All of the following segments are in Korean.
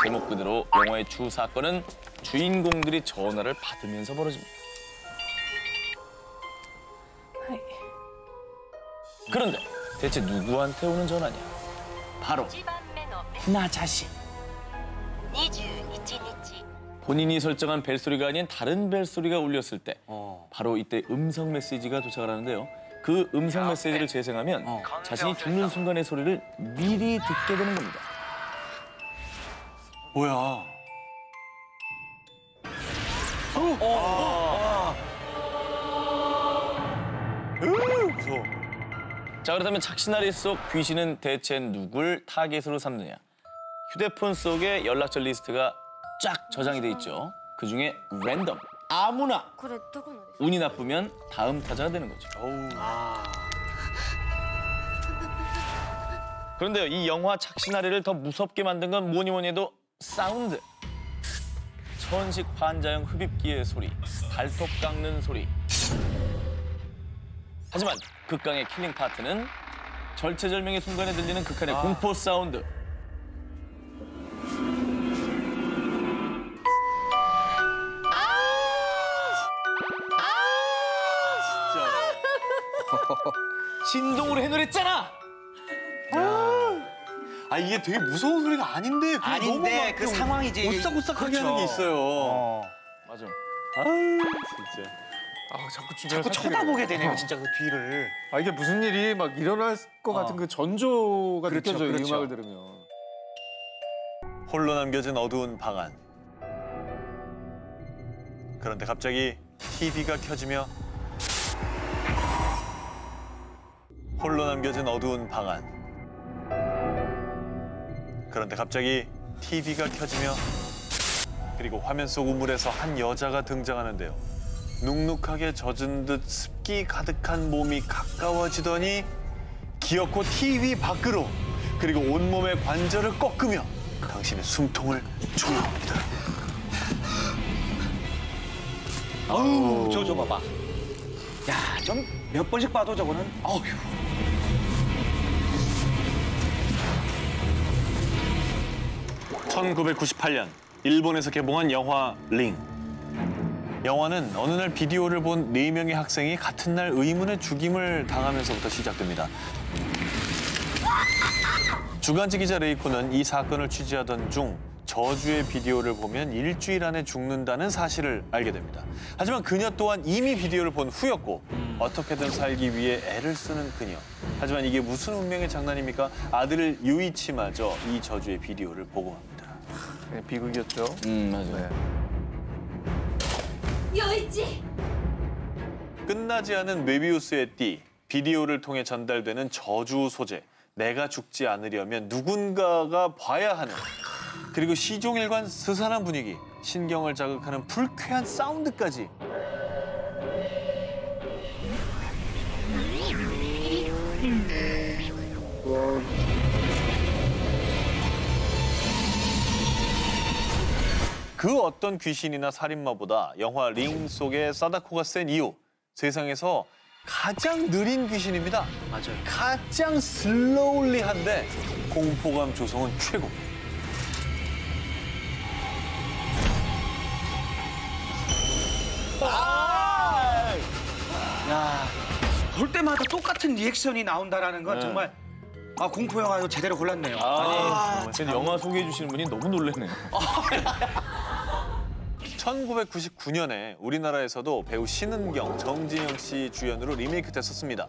제목 그대로 영화의 주 사건은 주인공들이 전화를 받으면서 벌어집니다. 그런데 대체 누구한테 오는 전화냐? 바로 나 자신. 본인이 설정한 벨소리가 아닌 다른 벨소리가 울렸을 때 바로 이때 음성 메시지가 도착을 하는데요. 그 음성 메시지를 재생하면 자신이 죽는 순간의 소리를 미리 듣게 되는 겁니다. 뭐야? 무서워. 자, 그렇다면 착신아리 속 귀신은 대체 누굴 타겟으로 삼느냐? 휴대폰 속에 연락처 리스트가 쫙 저장이 돼 있죠. 그중에 랜덤, 아무나 운이 나쁘면 다음 타자가 되는 거죠. 그런데요, 이 영화 착신아리를 더 무섭게 만든 건 뭐니 뭐니 해도 사운드. 천식 환자형 흡입기의 소리, 발톱 깎는 소리. 하지만 극강의 킬링 파트는 절체절명의 순간에 들리는 극한의 공포 사운드. 진동으로 해놓으랬잖아. 아 이게 되게 무서운 소리가 아닌데 아닌데 그 상황이지. 오싹오싹하게 하는 게 있어요. 맞아. 아유 진짜. 자꾸 쳐다보게 되네요, 진짜 그 뒤를. 아 이게 무슨 일이 막 일어날 것 같은 그 전조가 그렇죠, 느껴져요, 이 그렇죠. 음악을 들으면. 홀로 남겨진 어두운 방 안. 그런데 갑자기 TV가 켜지며 홀로 남겨진 어두운 방 안. 그런데 갑자기 TV가 켜지며 그리고 화면 속 우물에서 한 여자가 등장하는데요. 눅눅하게 젖은 듯 습기 가득한 몸이 가까워지더니 기어코 TV 밖으로 그리고 온몸의 관절을 꺾으며 당신의 숨통을 조여옵니다. 아우, 저 봐봐. 야, 좀 몇 번씩 봐도 저거는, 어휴. (1998년) 일본에서 개봉한 영화 링. 영화는 어느 날 비디오를 본 4명의 학생이 같은 날 의문의 죽임을 당하면서부터 시작됩니다. 주간지 기자 레이코는 이 사건을 취재하던 중 저주의 비디오를 보면 일주일 안에 죽는다는 사실을 알게 됩니다. 하지만 그녀 또한 이미 비디오를 본 후였고 어떻게든 살기 위해 애를 쓰는 그녀. 하지만 이게 무슨 운명의 장난입니까? 아들 유이치마저 이 저주의 비디오를 보고 맙니다. 네, 비극이었죠. 맞아요. 요이치! 끝나지 않은 메비우스의 띠, 비디오를 통해 전달되는 저주 소재. 내가 죽지 않으려면 누군가가 봐야 하는. 그리고 시종일관 스산한 분위기, 신경을 자극하는 불쾌한 사운드까지. 그 어떤 귀신이나 살인마보다 영화 링 속의 사다코가 센 이유, 세상에서 가장 느린 귀신입니다. 맞아요. 가장 슬로울리한데 공포감 조성은 최고. 야, 볼 때마다 똑같은 리액션이 나온다라는 건 정말 공포 영화 제대로 골랐네요. 근데 영화 소개해 주시는 분이 너무 놀라네요. 1999년에 우리나라에서도 배우 신은경, 정진영 씨 주연으로 리메이크 됐었습니다.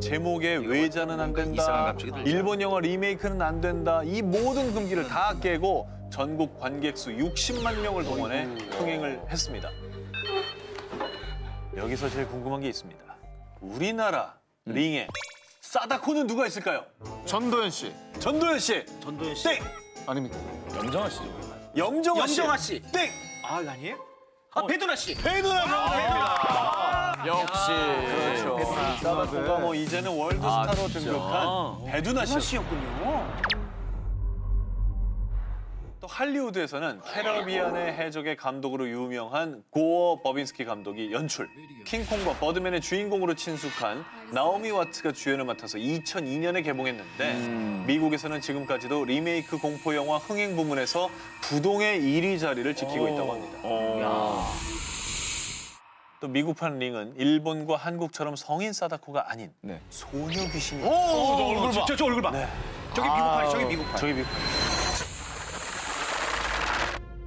제목에 외자는 안 된다, 일본 영화 리메이크는 안 된다, 이 모든 금기를 다 깨고 전국 관객 수 60만 명을 동원해 흥행을 했습니다. 여기서 제일 궁금한 게 있습니다. 우리나라 링에 사다코는 누가 있을까요? 전도연 씨. 전도연 씨. 전도연 씨. 땡. 아닙니까? 염정아 씨죠. 염정아 씨. 염정아 씨. 땡. 아, 이거 아니에요? 배두나 씨. 배두나 씨. 역시. 그렇죠. 사다코가 뭐 이제는 월드스타로 등극한 배두나 씨. 배두나 씨였군요. 또 할리우드에서는 캐러비안의 해적의 감독으로 유명한 고어 버빈스키 감독이 연출, 킹콩과 버드맨의 주인공으로 친숙한 나오미 와트가 주연을 맡아서 2002년에 개봉했는데 미국에서는 지금까지도 리메이크 공포 영화 흥행 부문에서 부동의 1위 자리를 지키고 있다고 합니다. 또 미국판 링은 일본과 한국처럼 성인 사다코가 아닌 네. 소녀 귀신이. 저 얼굴 봐. 저 얼굴 봐. 저기 미국판이 저기 미국판. 저기 미국.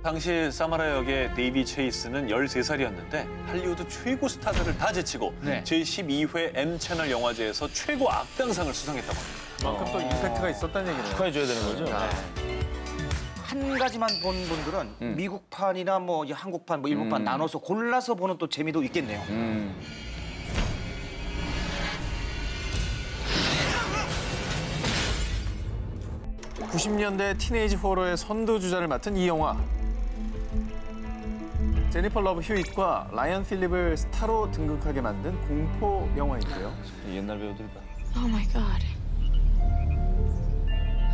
당시 사마라 역의 데이비 체이스는 13살이었는데 할리우드 최고 스타들을 다 제치고 네. 제12회 M채널 영화제에서 최고 악당상을 수상했다고 합니다. 그만큼 또 임팩트가 있었다는 얘기네요. 축하해줘야 되는 거죠? 한 가지만 본 분들은 미국판이나 뭐 이제 한국판, 뭐 일본판 나눠서 골라서 보는 또 재미도 있겠네요. 90년대 티네이지 호러의 선두주자를 맡은 이 영화. 제니퍼 러브 휴잇과 라이언 필립을 스타로 등극하게 만든 공포 영화인데요. 옛날 배우들이다. Oh my God.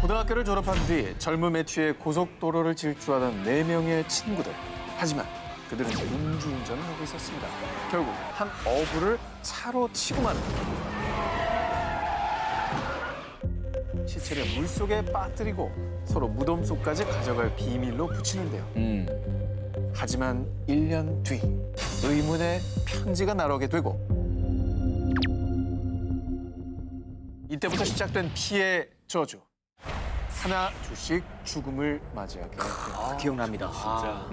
고등학교를 졸업한 뒤 젊은 매튜의 고속도로를 질주하던 4명의 친구들. 하지만 그들은 음주운전을 하고 있었습니다. 결국 한 어부를 차로 치고 마는 시체를 물속에 빠뜨리고 서로 무덤 속까지 가져갈 비밀로 붙이는데요. 하지만 1년 뒤 의문의 편지가 날아오게 되고 이때부터 시작된 피해 저주. 하나 둘씩 죽음을 맞이하게 됩니다. 기억납니다. 진짜.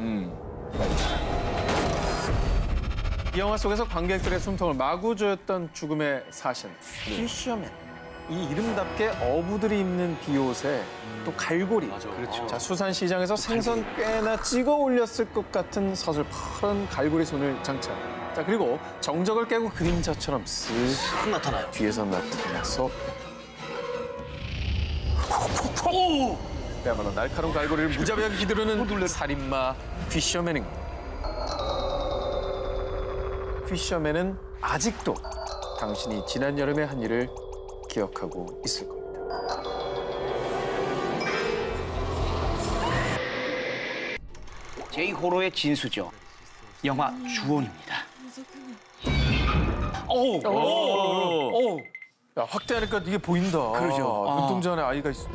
이 영화 속에서 관객들의 숨통을 마구 조였던 죽음의 사신, 피셔맨. 이 이름답게 어부들이 입는 비옷에 또 갈고리. 그렇죠. 자, 수산시장에서 생선 꽤나 찍어 올렸을 것 같은 서슬퍼런 갈고리 손을 장착. 자, 그리고 정적을 깨고 그림자처럼 쓱 나타나요. 뒤에서 나타나서 그야말로 날카로운 갈고리를 무자비하게 휘두르는 살인마 피셔맨입니다. 피셔맨은 아직도 당신이 지난 여름에 한 일을 기억하고 있을 겁니다. 제이호로의 진수죠. 영화 주온입니다. 오. 야, 확대하니까 이게 보인다. 그러죠. 아. 눈동자 안에 아이가 있어.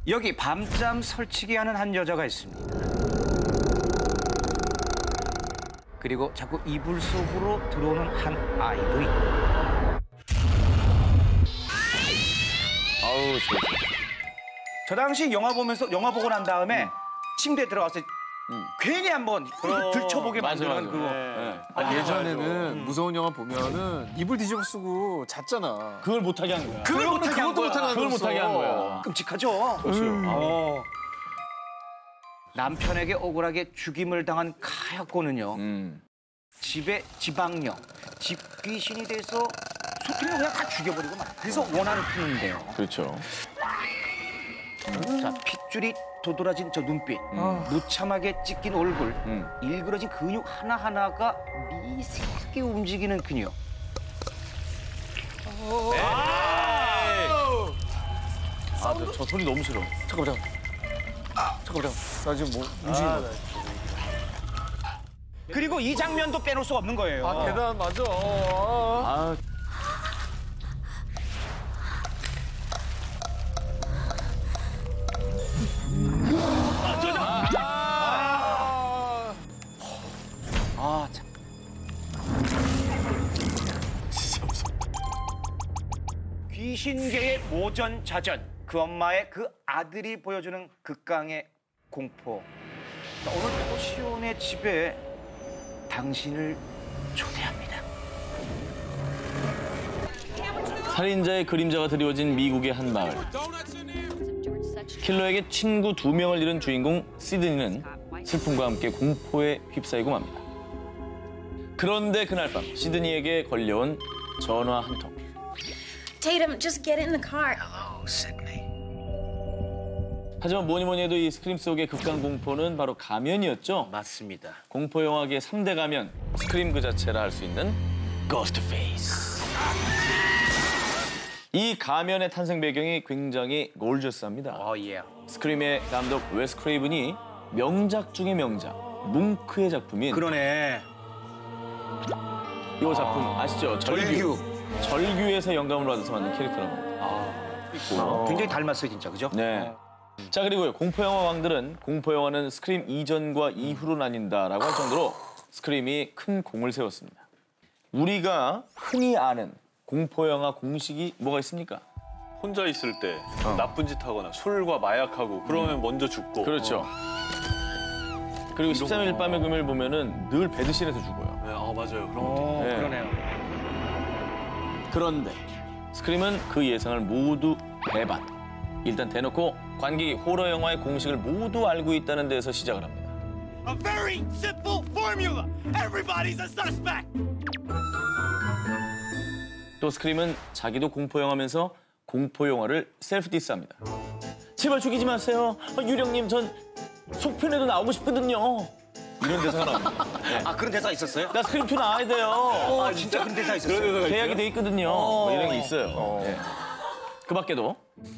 여기 밤잠 설치기 하는 한 여자가 있습니다. 그리고 자꾸 이불 속으로 들어오는 한 아이도 있고. 아우, 저 당시 영화 보고 난 다음에 침대에 들어가서 괜히 한번 들춰보게 맞아, 만드는 맞아. 그거. 네. 예전에는 무서운 영화 보면은 이불 뒤집어 쓰고 잤잖아. 그걸 못하게 한 거야. 그걸 못하게 한 거야. 그걸 못하게 한 거야. 끔찍하죠. 남편에게 억울하게 죽임을 당한 카야코는요. 집에 지방령, 집 귀신이 돼서 소통을 그냥 다 죽여버리고 말. 그래서 원한을 푸는데요. 그렇죠. 자, 핏줄이 도드라진 저 눈빛, 무참하게 찢긴 얼굴, 일그러진 근육 하나하나가 미세하게 움직이는 근육. 저 소리 너무 싫어. 잠깐만. 나 지금 뭐 움직이는 거야. 그리고 이 장면도 빼놓을 수가 없는 거예요. 아, 계단 맞아. 아, 아, 참. 귀신계의 모전자전, 그 엄마의 그 아들이 보여주는 극강의 공포. 자, 오늘 호시온의 집에 당신을 초대합니다. 살인자의 그림자가 드리워진 미국의 한 마을. 킬러에게 친구 2명을 잃은 주인공 시드니는 슬픔과 함께 공포에 휩싸이고 맙니다. 그런데 그날 밤 시드니에게 걸려온 전화 한 통. Tatum, just get in the car. 하지만 뭐니 해도 이 스크림 속의 극강 공포는 바로 가면이었죠. 맞습니다. 공포 영화계 3대 가면, 스크림 그 자체라 할 수 있는 고스트 페이스. 이 가면의 탄생 배경이 굉장히 골저스합니다. 예. 스크림의 감독 웨스 크레이븐이 명작 중의 명작, 뭉크의 작품인 그러네. 이 작품 아시죠? 절규. 절규에서 영감을 받아서 만든 캐릭터라고 합니다. 굉장히 닮았어요, 진짜. 그죠? 네. 자, 그리고요. 공포영화 왕들은 공포영화는 스크림 이전과 이후로 나뉜다라고 할 정도로 스크림이 큰 공을 세웠습니다. 우리가 흔히 아는 공포영화 공식이 뭐가 있습니까? 혼자 있을 때 나쁜 짓 하거나 술과 마약하고 그러면 먼저 죽고. 그렇죠. 그리고 13일 밤의 금요일 보면은 늘 배드신에서 죽어요. 네, 맞아요. 그런 것도. 네. 그러네요. 그런데 스크림은 그 예상을 모두 배반. 일단 대놓고 관객이 호러 영화의 공식을 모두 알고 있다는 데서 시작을 합니다. A very simple formula. Everybody's a suspect. 또 스크림은 자기도 공포영화면서 공포영화를 셀프 디스합니다. 제발 죽이지 마세요. 유령님 전 속편에도 나오고 싶거든요. 이런 대사가 나옵니다. 네. 아, 그런 대사 있었어요? 나 스크림 2 나와야 돼요. 아, 진짜 그런 대사 있었어요? 계약이 돼 있거든요. 뭐 이런 게 있어요. 네. 그 밖에도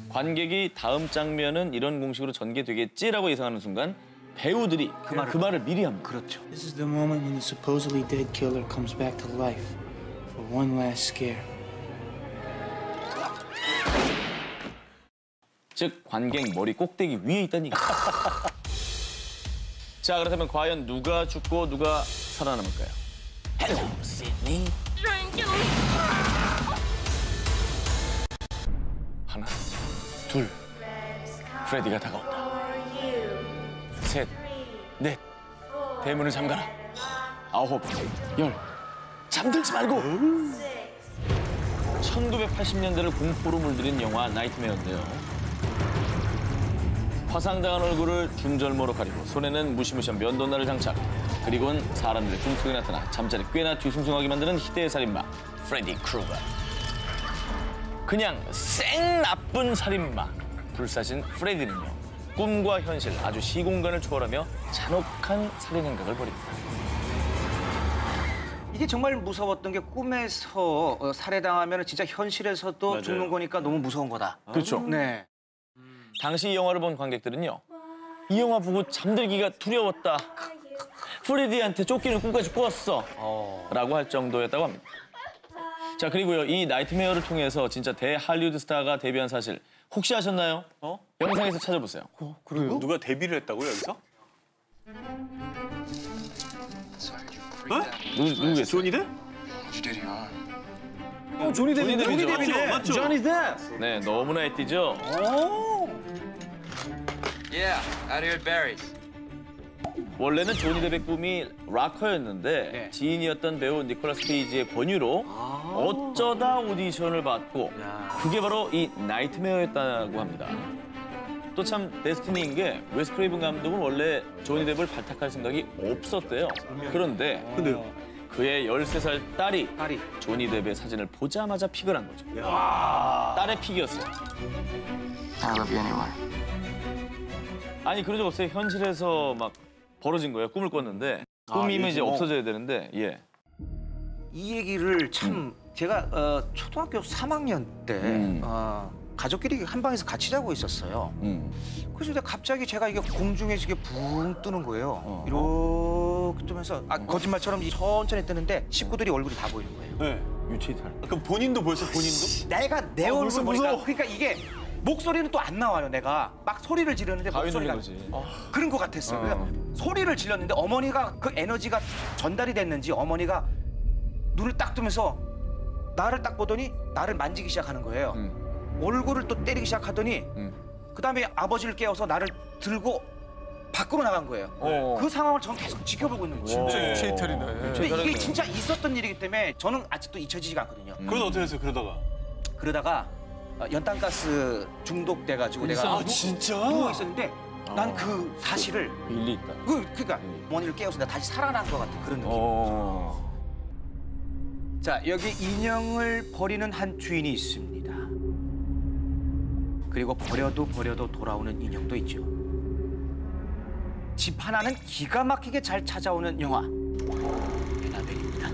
관객이 다음 장면은 이런 공식으로 전개되겠지라고 예상하는 순간 배우들이 그 말을 미리 합니다. 그렇죠. This is the moment when the supposedly dead killer comes back to life for one last scare. 즉 관객 머리 꼭대기 위에 있다는 얘기. 자, 그렇다면 과연 누가 죽고 누가 살아남을까요? 헬로 시드니. 하나, 둘, 프레디가 다가온다. 셋, 넷, 대문을 잠가라. 아홉, 열, 잠들지 말고. 1980년대를 공포로 물들인 영화 나이트메어인데요. 화상당한 얼굴을 중절모로 가리고 손에는 무시무시한 면도날을 장착. 그리고는 사람들의 중속에 나타나 잠자리 꽤나 뒤숭숭하게 만드는 희대의 살인마 프레디 크루거. 그냥 쌩 나쁜 살인마 불사신 프레디는요. 꿈과 현실 아주 시공간을 초월하며 잔혹한 살인 행각을 벌입니다. 이게 정말 무서웠던 게 꿈에서 살해당하면 진짜 현실에서도 맞아요. 죽는 거니까 너무 무서운 거다. 그렇죠. 네. 당시 이 영화를 본 관객들은요. 이 영화 보고 잠들기가 두려웠다. 프레디한테 쫓기는 꿈까지 꿨어. 라고 할 정도였다고 합니다. 자, 그리고요. 이 나이트메어를 통해서 진짜 대할리우드 스타가 데뷔한 사실 혹시 아셨나요? 영상에서 찾아보세요. 그래요? 누가 데뷔를 했다고요, 여기서? 누구겠어요? 조니 뎁? 조니 데뷔죠. 맞죠? 조니 뎁. 네, 너무나 애띠죠. Yeah, out here at Barry's. 원래는 조니 뎁의 꿈이 락커였는데 네. 지인이었던 배우 니콜라스 케이지의 권유로 어쩌다 오디션을 받고 그게 바로 이 나이트메어였다고 합니다. 또 참 데스티니인 게 웨스 크레이븐 감독은 원래 조니 뎁을 발탁할 생각이 없었대요. 그런데 그의 13살 딸이 조니 뎁의 사진을 보자마자 픽을 한 거죠. 딸의 픽이었어요. I love you anyway. 아니 그런 적 없어요. 현실에서 막 벌어진 거예요. 꿈을 꿨는데 꿈이면 이제 없어져야 되는데 예. 이 얘기를 참 제가 초등학교 3학년 때 가족끼리 한 방에서 같이 자고 있었어요. 그래서 갑자기 제가 이게 공중에 이게 붕 뜨는 거예요. 이렇게 뜨면서 거짓말처럼 천천히 뜨는데 식구들이 얼굴이 다 보이는 거예요. 네. 유치탈. 그럼 본인도 벌써 본인도? 내가 내 얼굴 보니까 무서워. 그러니까 이게 목소리는 또 안 나와요. 내가 막 소리를 지르는데 가위 목소리가 눌린 거지. 그런 것 같았어요. 그래서 소리를 질렀는데 어머니가 그 에너지가 전달이 됐는지 어머니가 눈을 딱 뜨면서 나를 딱 보더니 나를 만지기 시작하는 거예요. 얼굴을 또 때리기 시작하더니 그다음에 아버지를 깨워서 나를 들고 밖으로 나간 거예요. 그 상황을 저는 계속 지켜보고 있는 거예요. 진짜 유체이탈이네. 근데 이게 진짜 있었던 일이기 때문에 저는 아직도 잊혀지지가 않거든요. 그러다 어떻게 했어요, 그러다가? 그러다가 연탄가스 중독돼가지고 내가 진짜? 누워 있었는데 난 그 사실을 일리 있다. 그러니까 어머니를 깨워서 내가 다시 살아난 것 같은 그런 느낌. 자, 여기 인형을 버리는 한 주인이 있습니다. 그리고 버려도 돌아오는 인형도 있죠. 집 하나는 기가 막히게 잘 찾아오는 영화 에나벨입니다.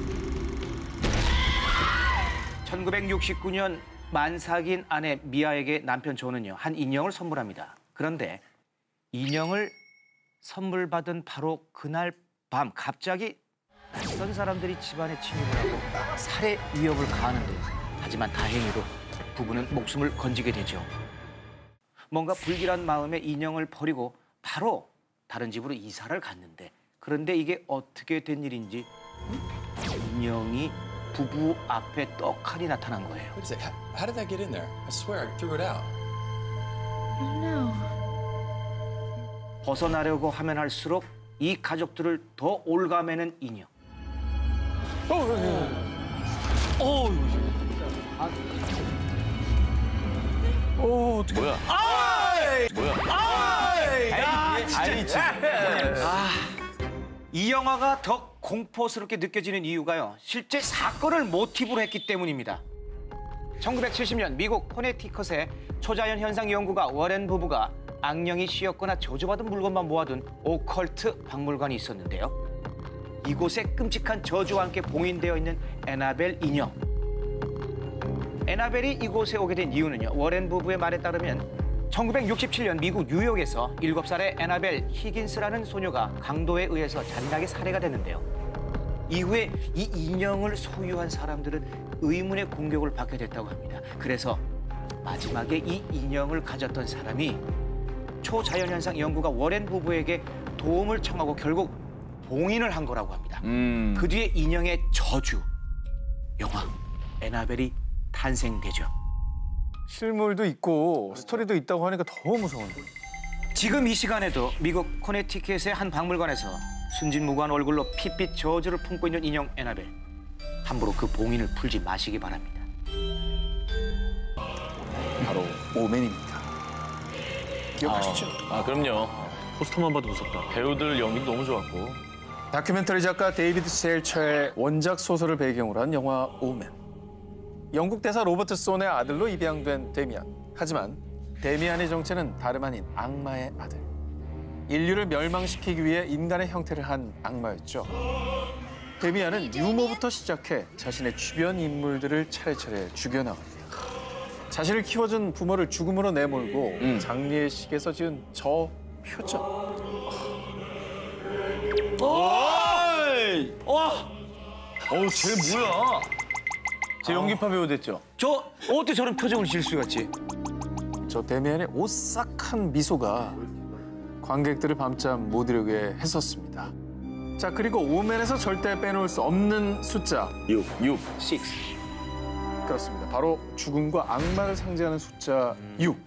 1969년 만삭인 아내 미아에게 남편 조는요, 한 인형을 선물합니다. 그런데 인형을 선물 받은 바로 그날 밤 갑자기 낯선 사람들이 집안에 침입을 하고 살해 위협을 가하는데요. 하지만 다행히도 부부는 목숨을 건지게 되죠. 뭔가 불길한 마음에 인형을 버리고 바로 다른 집으로 이사를 갔는데, 그런데 이게 어떻게 된 일인지 인형이 부부 앞에 떡하니 나타난 거예요. What is it? How did that get in there? I swear I threw it out. I don't know. 벗어나려고 하면 할수록 이 가족들을 더 올가매는 인형. 뭐야? 뭐야? 이 영화가 더 공포스럽게 느껴지는 이유가요, 실제 사건을 모티브로 했기 때문입니다. 1970년 미국 코네티컷의 초자연 현상 연구가 워렌 부부가 악령이 씌었거나 저주받은 물건만 모아둔 오컬트 박물관이 있었는데요. 이곳에 끔찍한 저주와 함께 봉인되어 있는 애나벨 인형. 애나벨이 이곳에 오게 된 이유는요, 워렌 부부의 말에 따르면 1967년 미국 뉴욕에서 7살의 애나벨 히긴스라는 소녀가 강도에 의해서 잔인하게 살해가 됐는데요. 이후에 이 인형을 소유한 사람들은 의문의 공격을 받게 됐다고 합니다. 그래서 마지막에 이 인형을 가졌던 사람이 초자연현상 연구가 워렌 부부에게 도움을 청하고 결국 봉인을 한 거라고 합니다. 그 뒤에 인형의 저주, 영화 애나벨이 탄생되죠. 실물도 있고 스토리도 있다고 하니까 더 무서운데. 지금 이 시간에도 미국 코네티켓의 한 박물관에서 순진무구한 얼굴로 핏빛 저주를 품고 있는 인형 애나벨. 함부로 그 봉인을 풀지 마시기 바랍니다. 바로 오맨입니다. 기억하시죠? 아, 그럼요. 포스터만 봐도 무섭다. 배우들 연기도 너무 좋았고. 다큐멘터리 작가 데이비드 셀처의 원작 소설을 배경으로 한 영화 오맨. 영국 대사 로버트 손의 아들로 입양된 데미안. 하지만 데미안의 정체는 다름 아닌 악마의 아들. 인류를 멸망시키기 위해 인간의 형태를 한 악마였죠. 데미안은 유모부터 시작해 자신의 주변 인물들을 차례차례 죽여나갑니다. 자신을 키워준 부모를 죽음으로 내몰고 장례의 식에서 지은 저 표정. 쟤 뭐야? 쟤 연기파 배우 됐죠? 저 어떻게 저런 표정을 지을 수가 있지? 저 데미안의 오싹한 미소가 관객들을 밤잠 못 이루게 했었습니다. 자, 그리고 오맨에서 절대 빼놓을 수 없는 숫자 6. 6. 그렇습니다. 바로 죽음과 악마를 상징하는 숫자 6.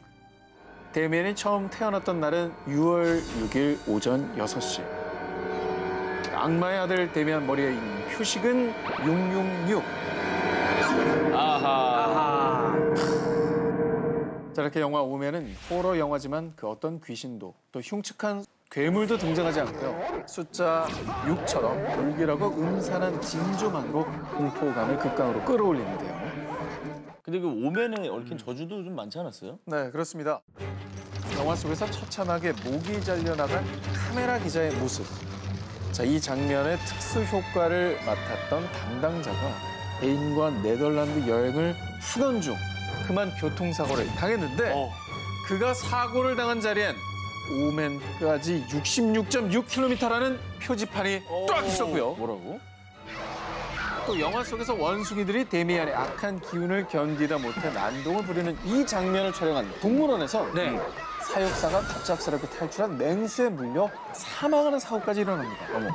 데미안이 처음 태어났던 날은 6월 6일 오전 6시. 악마의 아들 데미안 머리에 있는 표식은 666. 아하. 자, 이렇게 영화 오맨은 호러 영화지만 그 어떤 귀신도 또 흉측한 괴물도 등장하지 않고요. 숫자 6처럼 불길하고 음산한 진조만으로 공포감을 극강으로 끌어올리는데요. 근데 그 오맨에 얽힌 저주도 좀 많지 않았어요? 네, 그렇습니다. 영화 속에서 처참하게 목이 잘려나간 카메라 기자의 모습. 자, 이 장면의 특수 효과를 맡았던 담당자가 애인과 네덜란드 여행을 하던 중 그만 교통사고를 당했는데 그가 사고를 당한 자리엔 오맨까지 66.6km라는 표지판이 딱 있었고요. 뭐라고? 또 영화 속에서 원숭이들이 데미안의 악한 기운을 견디다 못해 난동을 부리는 이 장면을 촬영한 동물원에서 사육사가 갑작스럽게 탈출한 맹수에 물려 사망하는 사고까지 일어납니다. 어머.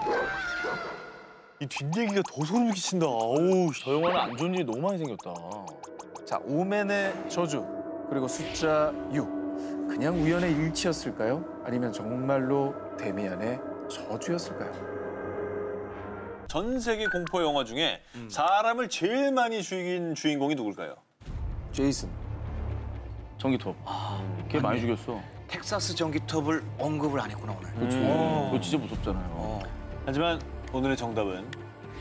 이 뒷얘기가 더 소름 끼친다. 어우, 저 영화는 안 좋은 일이 너무 많이 생겼다. 자, 오맨의 저주 그리고 숫자 6. 그냥 우연의 일치였을까요? 아니면 정말로 데미안의 저주였을까요? 전 세계 공포 영화 중에 사람을 제일 많이 죽인 주인공이 누굴까요? 제이슨. 전기톱. 걔 많이 죽였어. 텍사스 전기톱을 언급을 안 했구나 오늘. 그렇지. 그거 진짜 무섭잖아요. 하지만 오늘의 정답은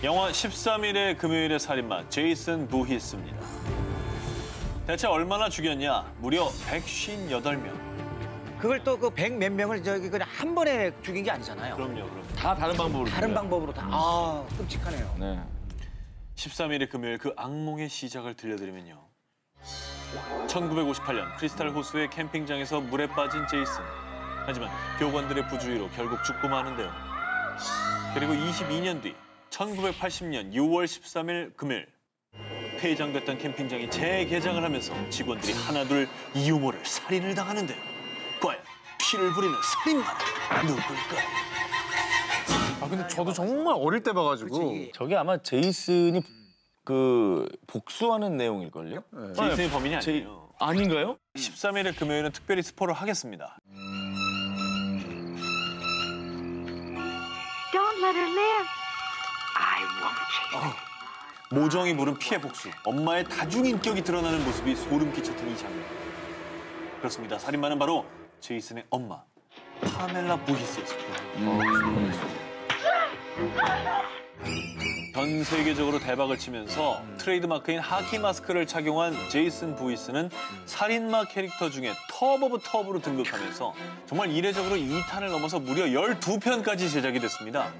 영화 13일의 금요일의 살인마 제이슨 부히스입니다. 대체 얼마나 죽였냐? 무려 158명. 그걸 또 그 100 몇 명을 저기 그냥 한 번에 죽인 게 아니잖아요. 그럼요. 다 다른 방법으로. 다른 방법으로 다. 아, 끔찍하네요. 네. 13일의 금요일 그 악몽의 시작을 들려드리면요. 1958년 크리스탈 호수의 캠핑장에서 물에 빠진 제이슨. 하지만 교관들의 부주의로 결국 죽고 마는데요. 그리고 22년 뒤 1980년 6월 13일 금요일 폐장됐던 캠핑장이 재개장을 하면서 직원들이 하나둘 이 유모를 살인을 당하는데요. 과연 피를 부리는 살인마는 누굴까요? 아 근데 저도 정말 어릴 때 봐가지고 저게 아마 제이슨이 그 복수하는 내용일걸요? 제이슨이 범인이 아니에요. 아닌가요? 13일의 금요일은 특별히 스포를 하겠습니다. Don't let her live. I won't chase her. 모정이 부른 피해 복수. 엄마의 다중인격이 드러나는 모습이 소름 끼쳤던 이 장면. 그렇습니다. 살인마는 바로 제이슨의 엄마, 파멜라 부히스였습니다. 전 세계적으로 대박을 치면서 트레이드마크인 하키 마스크를 착용한 제이슨 부히스는 살인마 캐릭터 중에 톱 오브 톱으로 등극하면서 정말 이례적으로 2탄을 넘어서 무려 12편까지 제작이 됐습니다.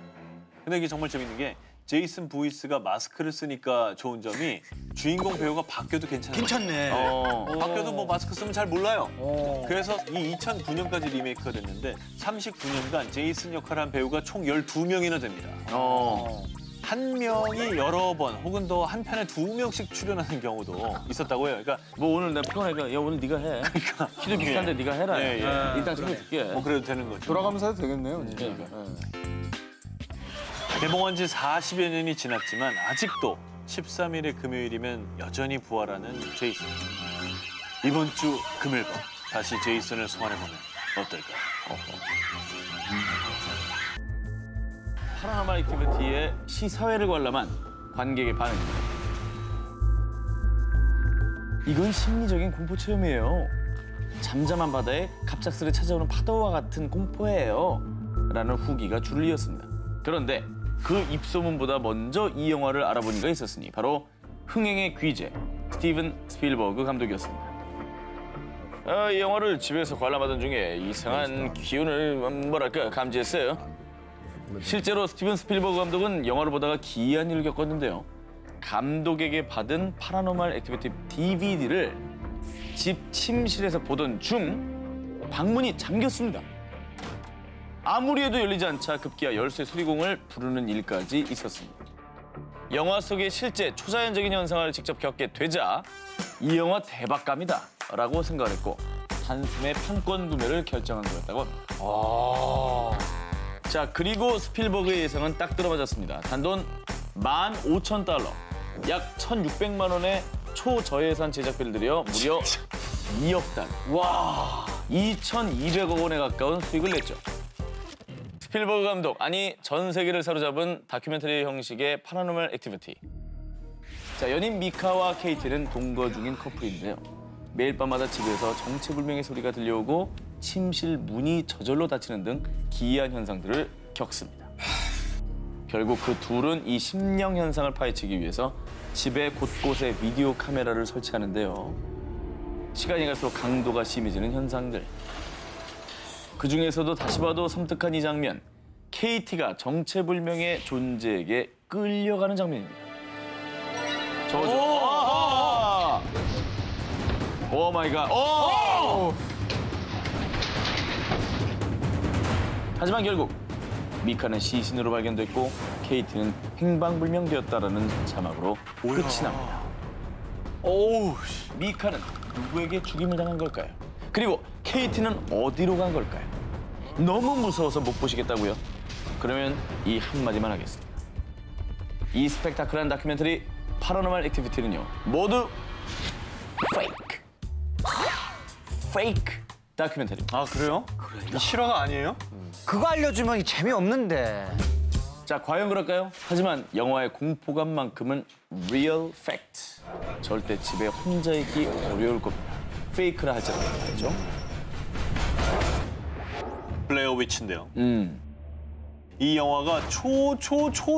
근데 이게 정말 재밌는 게 제이슨 부히스가 마스크를 쓰니까 좋은 점이 주인공 배우가 바뀌어도 괜찮아요. 괜찮네. 바뀌어도 뭐 마스크 쓰면 잘 몰라요. 그래서 이 2009년까지 리메이크가 됐는데 39년간 제이슨 역할을 한 배우가 총 12명이나 됩니다. 한 명이 여러 번 혹은 더 한 편에 2명씩 출연하는 경우도 있었다고 해요. 그러니까 뭐 오늘 내 피곤하니까 야 오늘 네가 해. 그러니까 키도 비슷한데 네가 해라. 예, 예. 일단 챙겨줄게. 뭐 그래도 되는 거죠. 돌아가면서 해도 되겠네요. 진짜. 개봉한 지 40여 년이 지났지만 아직도 13일의 금요일이면 여전히 부활하는 제이슨. 이번 주 금요일 밤 다시 제이슨을 소환해보면 어떨까? 파라노멀 액티비티의 시사회를 관람한 관객의 반응입니다. 이건 심리적인 공포 체험이에요. 잠잠한 바다에 갑작스레 찾아오는 파도와 같은 공포예요. 라는 후기가 줄을 이었습니다. 그런데 그 입소문보다 먼저 이 영화를 알아본 이가 있었으니 바로 흥행의 귀재 스티븐 스필버그 감독이었습니다. 이 영화를 집에서 관람하던 중에 이상한 기운을 뭐랄까 감지했어요. 실제로 스티븐 스필버그 감독은 영화를 보다가 기이한 일을 겪었는데요. 감독에게 받은 파라노멀 액티비티 DVD를 집 침실에서 보던 중 방문이 잠겼습니다. 아무리 해도 열리지 않자 급기야 열쇠 수리공을 부르는 일까지 있었습니다. 영화 속의 실제 초자연적인 현상을 직접 겪게 되자 이 영화 대박감이다 라고 생각을 했고 단숨에 판권 구매를 결정한 거였다고 합니다. 자, 그리고 스필버그의 예상은 딱 들어맞았습니다. 단돈 15,000달러, 약 1,600만 원의 초저예산 제작비를 들여 무려 2억 달러. 와, 2,200억 원에 가까운 수익을 냈죠. 스필버그 감독, 아니 전 세계를 사로잡은 다큐멘터리 형식의 파라노멀 액티비티. 자, 연인 미카와 케이티는 동거 중인 커플인데요. 매일 밤마다 집에서 정체불명의 소리가 들려오고 침실 문이 저절로 닫히는 등 기이한 현상들을 겪습니다. 결국 그 둘은 이 심령 현상을 파헤치기 위해서 집의 곳곳에 비디오 카메라를 설치하는데요. 시간이 갈수록 강도가 심해지는 현상들. 그중에서도 다시 봐도 섬뜩한 이 장면. 케이티가 정체불명의 존재에게 끌려가는 장면입니다. 저거. 오 마이 갓. 오! 하지만 결국 미카는 시신으로 발견됐고 케이티는 행방불명되었다라는 자막으로 끝이 납니다. 오우, 미카는 누구에게 죽임을 당한 걸까요? 그리고 케이티는 어디로 간 걸까요? 너무 무서워서 못 보시겠다고요? 그러면 이 한마디만 하겠습니다. 이 스펙타클한 다큐멘터리 파라노멀 액티비티는요, 모두 페이크. 페이크 다큐멘터리. 아, 그래요? 그래. 실화가 아니에요? 그거 알려주면 재미없는데. 자, 과연 그럴까요? 하지만 영화의 공포감만큼은 real fact. 절대 집에 혼자 있기 어려울 겁니다. 페이크라 할지라도 말이죠. 블레어 위치인데요. 이 영화가 초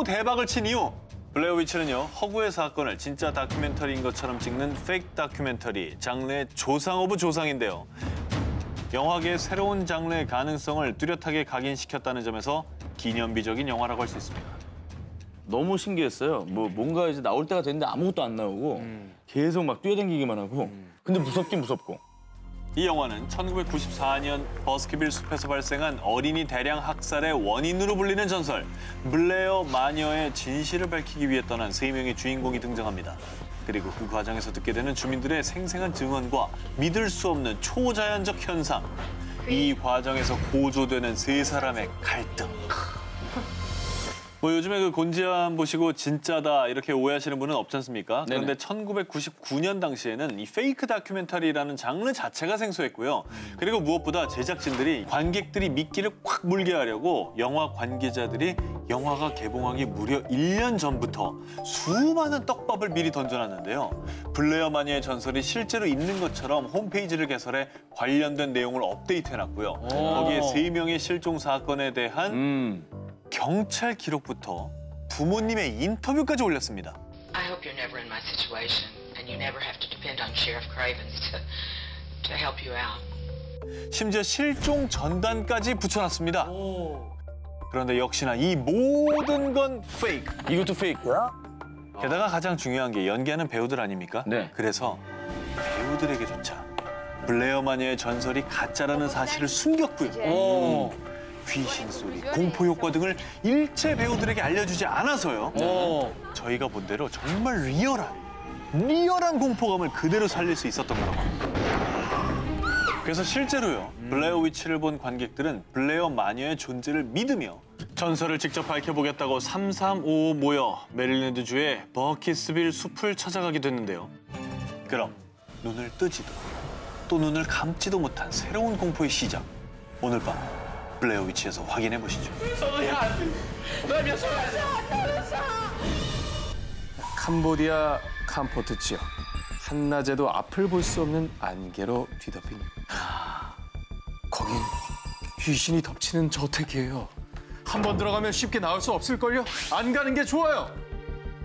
대박을 친 이유. 블레어 위치는요, 허구의 사건을 진짜 다큐멘터리인 것처럼 찍는 페이크 다큐멘터리, 장르의 조상 오브 조상인데요. 영화계의 새로운 장르의 가능성을 뚜렷하게 각인시켰다는 점에서 기념비적인 영화라고 할 수 있습니다. 너무 신기했어요. 뭔가 이제 나올 때가 됐는데 아무것도 안 나오고 계속 막 뛰어다니기만 하고 근데 무섭긴 무섭고. 이 영화는 1994년 버스ker빌 숲에서 발생한 어린이 대량 학살의 원인으로 불리는 전설 블레어 마녀의 진실을 밝히기 위해 떠난 3명의 주인공이 등장합니다. 그리고 그 과정에서 듣게 되는 주민들의 생생한 증언과 믿을 수 없는 초자연적 현상. 이 과정에서 고조되는 3사람의 갈등. 요즘에 그 곤지암 보시고 진짜다 이렇게 오해하시는 분은 없지 않습니까? 그런데 1999년 당시에는 이 페이크 다큐멘터리라는 장르 자체가 생소했고요. 그리고 무엇보다 제작진들이 관객들이 미끼를 콱 물게 하려고 영화 관계자들이 영화가 개봉하기 무려 1년 전부터 수많은 떡밥을 미리 던져놨는데요. 블레어 마녀의 전설이 실제로 있는 것처럼 홈페이지를 개설해 관련된 내용을 업데이트해놨고요. 거기에 3명의 실종 사건에 대한 경찰 기록부터 부모님의 인터뷰까지 올렸습니다. I hope you're never in my situation and you never have to depend on Sheriff Cravens to help you out. 심지어 실종 전단까지 붙여놨습니다. 그런데 역시나 이 모든 건 페이크. 이것도 페이크야? 게다가 가장 중요한 게 연기하는 배우들 아닙니까? 네. 그래서 배우들에게조차 블레어 마녀의 전설이 가짜라는 사실을 숨겼고요. 귀신 소리, 공포 효과 등을 일체 배우들에게 알려주지 않아서요. 저희가 본 대로 정말 리얼한 공포감을 그대로 살릴 수 있었던 거라고 합니다. 그래서 실제로요, 블레어 위치를 본 관객들은 블레어 마녀의 존재를 믿으며 전설을 직접 밝혀보겠다고 3355 모여 메릴랜드주의 버킷스빌 숲을 찾아가게 됐는데요. 그럼 눈을 뜨지도 또 눈을 감지도 못한 새로운 공포의 시작. 오늘 밤 블레어 위치에서 확인해 보시죠. 캄보디아 캄포트 지역. 한낮에도 앞을 볼 수 없는 안개로 뒤덮인. 거긴 귀신이 덮치는 저택이에요. 한 번 들어가면 쉽게 나올 수 없을걸요? 안 가는 게 좋아요.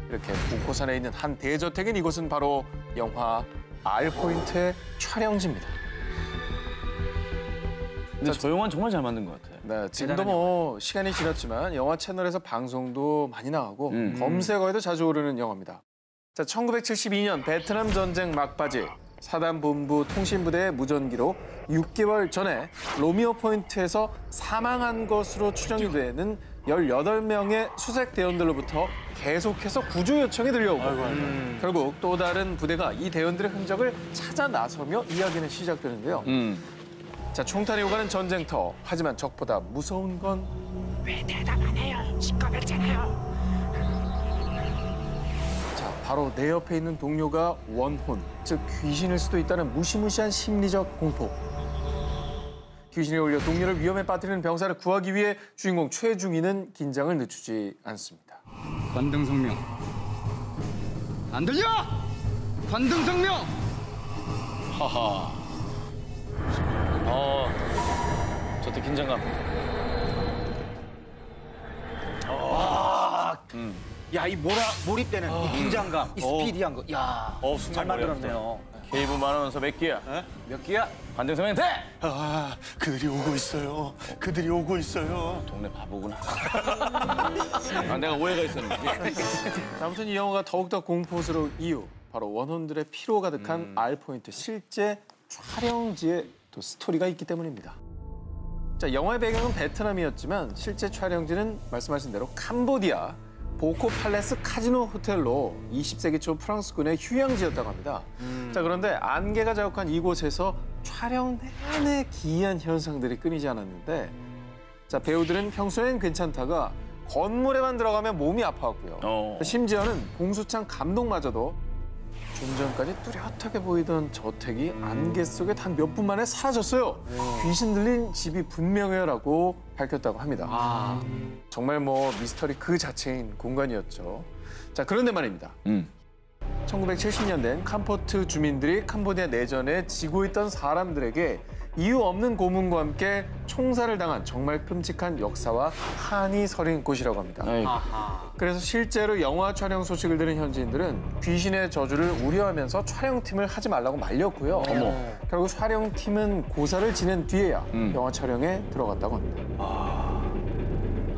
이렇게 북고산에 있는 한 대저택인 이곳은 바로 영화 R포인트의 촬영지입니다. 근데 저 영화는 정말 잘 만든 것 같아요. 네, 지금도 시간이 지났지만 영화 채널에서 방송도 많이 나가고 검색어에도 자주 오르는 영화입니다. 자, 1972년 베트남 전쟁 막바지 사단 본부 통신부대의 무전기로 6개월 전에 로미오 포인트에서 사망한 것으로 추정이 되는 18명의 수색 대원들로부터 계속해서 구조 요청이 들려오고 결국 또 다른 부대가 이 대원들의 흔적을 찾아 나서며 이야기는 시작되는데요. 자, 총탄이 오가는 전쟁터. 하지만 적보다 무서운 건 왜 대답 안 해요? 시끄럽잖아요. 자, 바로 내 옆에 있는 동료가 원혼, 즉 귀신일 수도 있다는 무시무시한 심리적 공포. 귀신이 올려 동료를 위험에 빠뜨리는 병사를 구하기 위해 주인공 최중희는 긴장을 늦추지 않습니다. 관등성명. 안 들려? 관등성명. 하하. 저때 긴장감. 야, 이 몰입되는 이 긴장감, 이 스피디한 거. 야, 잘 만들었네요. 케이블 아나운서 몇 기야? 몇 개야? 관등성명 돼! 그들이 오고 있어요. 그들이 오고 있어요. 동네 바보구나. 내가 오해가 있었는데. 자, 아무튼 이 영화가 더욱더 공포스러운 이유. 바로 원혼들의 피로 가득한 R포인트 실제 촬영지에 또 스토리가 있기 때문입니다. 자, 영화의 배경은 베트남이었지만 실제 촬영지는 말씀하신 대로 캄보디아 보코 팔레스 카지노 호텔로 20세기 초 프랑스군의 휴양지였다고 합니다. 자, 그런데 안개가 자욱한 이곳에서 촬영 내내 기이한 현상들이 끊이지 않았는데 자, 배우들은 평소엔 괜찮다가 건물에만 들어가면 몸이 아파왔고요. 심지어는 공수창 감독마저도 좀 전까지 뚜렷하게 보이던 저택이 안개 속에 단 몇 분 만에 사라졌어요. 귀신 들린 집이 분명해요라고 밝혔다고 합니다. 정말 미스터리 그 자체인 공간이었죠. 자, 그런데 말입니다. 1970년대엔 캄포트 주민들이 캄보디아 내전에 지고 있던 사람들에게 이유 없는 고문과 함께 총살을 당한 정말 끔찍한 역사와 한이 서린 곳이라고 합니다. 그래서 실제로 영화 촬영 소식을 들은 현지인들은 귀신의 저주를 우려하면서 촬영팀을 하지 말라고 말렸고요. 결국 촬영팀은 고사를 지낸 뒤에야 영화 촬영에 들어갔다고 합니다.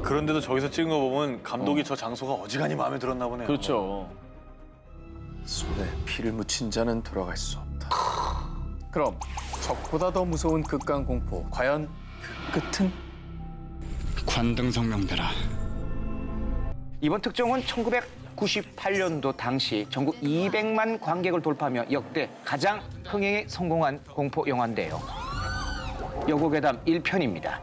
그런데도 저기서 찍은 거 보면 감독이 저 장소가 어지간히 마음에 들었나 보네요. 그렇죠. 손에 피를 묻힌 자는 돌아갈 수 없다. 그럼 적보다 더 무서운 극강 공포. 과연 그 끝은? 관등성명대라. 이번 특종은 1998년도 당시 전국 200만 관객을 돌파하며 역대 가장 흥행에 성공한 공포 영화인데요. 여고괴담 1편입니다.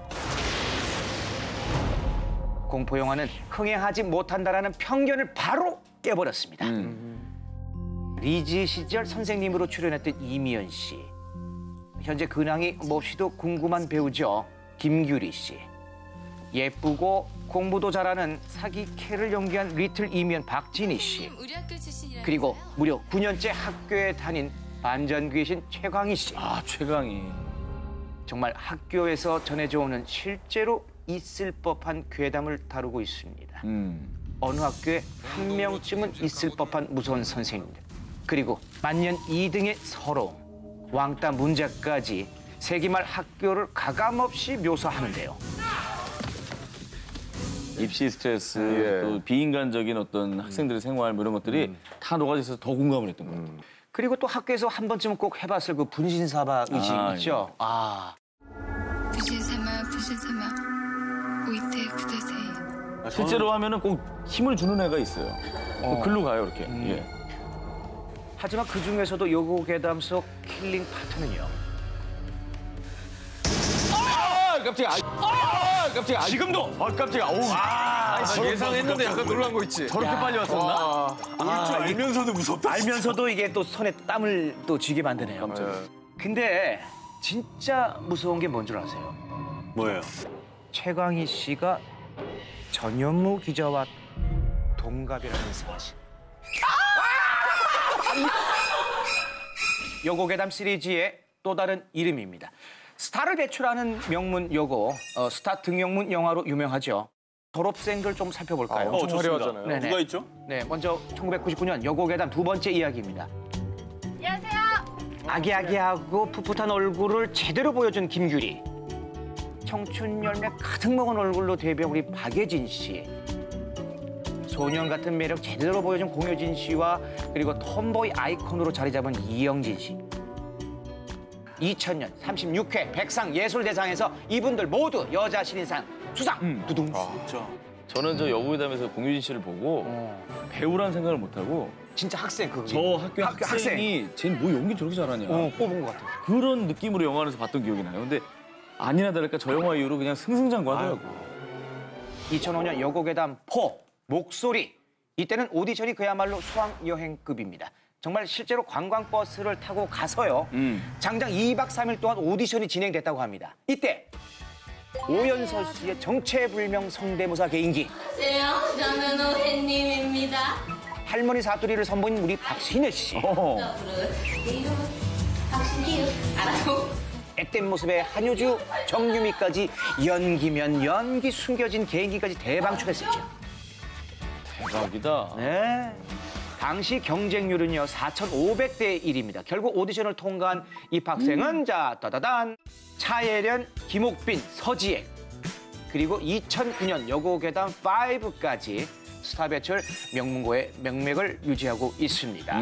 공포 영화는 흥행하지 못한다라는 편견을 바로 깨버렸습니다. 리즈 시절 선생님으로 출연했던 이미연 씨. 현재 근황이 몹시도 궁금한 배우죠. 김규리 씨. 예쁘고 공부도 잘하는 사기 캐를 연기한 리틀 이미연 박진희 씨. 그리고 무려 9년째 학교에 다닌 반전 귀신 최광희 씨. 아, 최강희. 정말 학교에서 전해져 오는 실제로 있을 법한 괴담을 다루고 있습니다. 어느 학교에 한 명쯤은 있을 법한 무서운 선생님들. 그리고 만년 2등의 서러움, 왕따 문제까지 세기말 학교를 가감없이 묘사하는데요. 입시 스트레스, 또 비인간적인 어떤 학생들의 생활 뭐 이런 것들이 다 녹아져 있어서 더 공감을 했던 것 같아요. 그리고 또 학교에서 한 번쯤은 꼭 해봤을 그 분신사바 의식 있죠? 부신사마, 오이테 구데세이. 실제로 하면은 꼭 힘을 주는 애가 있어요. 글로 가요, 이렇게. 예. 하지만 그 중에서도 여고괴담 속 킬링 파트는요. 깜짝이야. 깜짝이야. 지금도. 깜짝이야. 예상했는데 약간 놀란 거 있지. 저렇게 빨리 왔었나? 올 줄 알면서도 무섭다. 알면서도 이게 또 손에 땀을 또 쥐게 만드네요. 근데 진짜 무서운 게 뭔 줄 아세요? 뭐예요? 최광희 씨가 전현무 기자와 동갑이라는 사실. 여고괴담 시리즈의 또 다른 이름입니다. 스타를 배출하는 명문 여고, 스타 등용문 영화로 유명하죠. 졸업생들 좀 살펴볼까요? 엄청 화려하잖아요. 네네. 누가 있죠? 네, 먼저 1999년 여고괴담 두 번째 이야기입니다. 안녕하세요. 아기아기하고 풋풋한 얼굴을 제대로 보여준 김규리. 청춘 열매 가득 먹은 얼굴로 데뷔한 우리 박예진 씨. 소년 같은 매력 제대로 보여준 공효진 씨와 그리고 톰보이 아이콘으로 자리 잡은 이영진 씨. 2000년 36회 백상예술대상에서 이분들 모두 여자 신인상 수상! 두둥. 진짜. 저는 저 여고괴담에서 공유진 씨를 보고 배우란 생각을 못하고 진짜 학생 저 학교 학생이 쟤는 뭐 연기 저렇게 잘하냐. 뽑은 것 같아요. 그런 느낌으로 영화관에서 봤던 기억이 나요. 근데 아니나 다를까 저 영화 이후로 그냥 승승장구하더라고. 2005년 여고괴담 4 목소리. 이때는 오디션이 그야말로 수학여행급입니다. 정말 실제로 관광버스를 타고 가서요. 장장 2박 3일 동안 오디션이 진행됐다고 합니다. 이때 오연서 씨의 정체불명 성대모사 개인기. 안녕하세요. 저는 오해님입니다. 할머니 사투리를 선보인 우리 박신혜 씨. 내 이름은 박신이유. 알아요? 액된 모습의 한효주, 정유미까지 연기면 연기 숨겨진 개인기까지 대방출했었죠. 대박이다. 네. 당시 경쟁률은요 4,500대 1입니다. 결국 오디션을 통과한 입학생은 자 따다단 차예련, 김옥빈, 서지혜 그리고 2009년 여고괴담 5까지 스타 배출 명문고의 명맥을 유지하고 있습니다.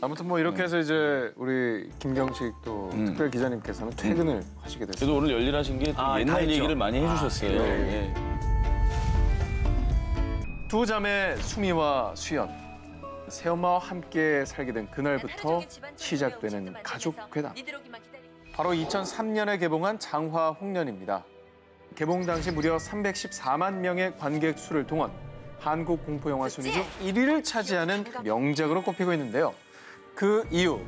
아무튼 뭐 이렇게 해서 이제 우리 김경식 또 특별 기자님께서는 퇴근을 하시게 됐어요. 그래도 오늘 열일하신 게 옛날 얘기를 많이 해주셨어요. 예. 두 자매 수미와 수연, 새엄마와 함께 살게 된 그날부터 시작되는 가족 괴담. 바로 2003년에 개봉한 장화 홍련입니다. 개봉 당시 무려 314만 명의 관객 수를 동원, 한국 공포영화 순위 중 1위를 차지하는 명작으로 꼽히고 있는데요. 그 이유,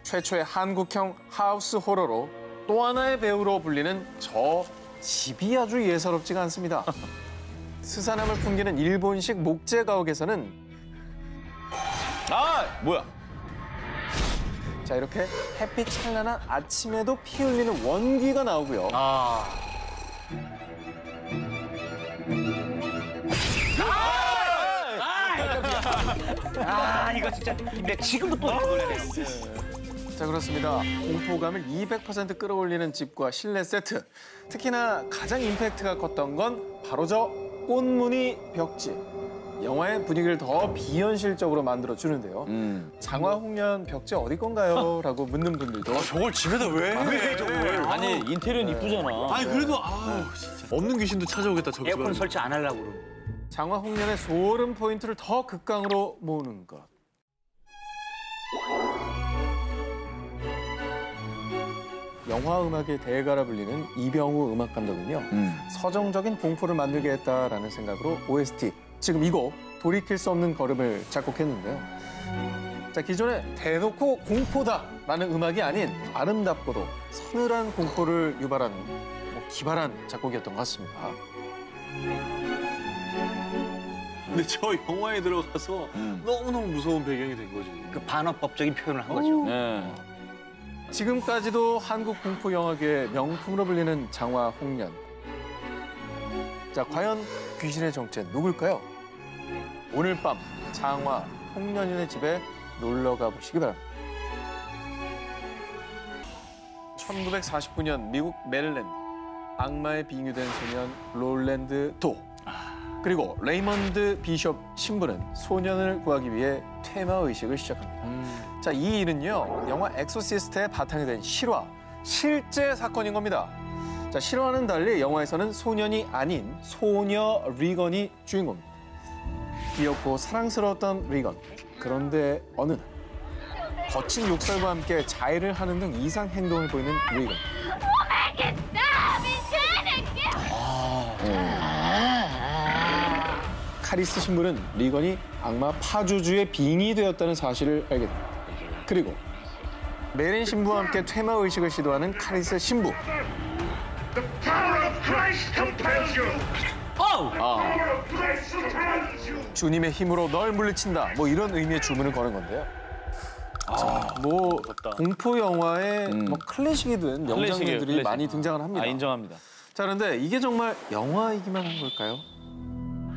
최초의 한국형 하우스 호러로 또 하나의 배우로 불리는 저 집이 아주 예사롭지가 않습니다. 스산함을 풍기는 일본식 목재 가옥에서는 뭐야? 자 이렇게 햇빛 찬란한 아침에도 피 흘리는 원기가 나오고요. 이거 진짜 근데 지금도 또 놀라네요. 자, 그렇습니다. 공포감을 200% 끌어올리는 집과 실내 세트. 특히나 가장 임팩트가 컸던 건 바로 저 꽃무늬 벽지. 영화의 분위기를 더 비현실적으로 만들어주는데요. 장화홍련 벽지 어디 건가요? 라고 묻는 분들도. 저걸 집에다 왜 해, 저걸? 아니, 인테리어는 이쁘잖아. 아니, 그래도, 진짜. 없는 귀신도 찾아오겠다, 저기. 에어컨 설치 안 하려고 그러고. 장화홍련의 소름 포인트를 더 극강으로 모으는 것. 영화 음악의 대가라 불리는 이병우 음악 감독은요. 서정적인 공포를 만들게 했다라는 생각으로 OST, 지금 이 곡 돌이킬 수 없는 걸음을 작곡했는데요. 자, 기존에 대놓고 공포다라는 음악이 아닌 아름답고도 서늘한 공포를 유발하는 기발한 작곡이었던 것 같습니다. 근데 저 영화에 들어가서 너무너무 무서운 배경이 된 거지. 그 반어법적인 표현을 한 거죠. 네. 지금까지도 한국 공포 영화계의 명품으로 불리는 장화홍련. 자, 과연 귀신의 정체는 누굴까요? 오늘 밤 장화홍련의 집에 놀러 가보시기 바랍니다. 1949년 미국 메릴랜드, 악마에 빙의된 소년 롤랜드 도. 그리고 레이먼드 비숍 신부는 소년을 구하기 위해 퇴마의식을 시작합니다. 자, 이 일은요, 영화 엑소시스트의 바탕이 된 실화, 실제 사건인 겁니다. 자, 실화와는 달리 영화에서는 소년이 아닌 소녀 리건이 주인공입니다. 귀엽고 사랑스러웠던 리건. 그런데 어느 날 거친 욕설과 함께 자해를 하는 등 이상 행동을 보이는 리건. 카리스 신부는 리건이 악마 파주주의 빙의되었다는 사실을 알게 됩니다. 그리고 메린 신부와 함께 퇴마의식을 시도하는 카리스 신부. 주님의 힘으로 널 물리친다. 뭐 이런 의미의 주문을 거는 건데요. 공포 영화의 클래식이 된 명장면들이 많이 등장을 합니다. 인정합니다. 자, 그런데 이게 정말 영화이기만 한 걸까요?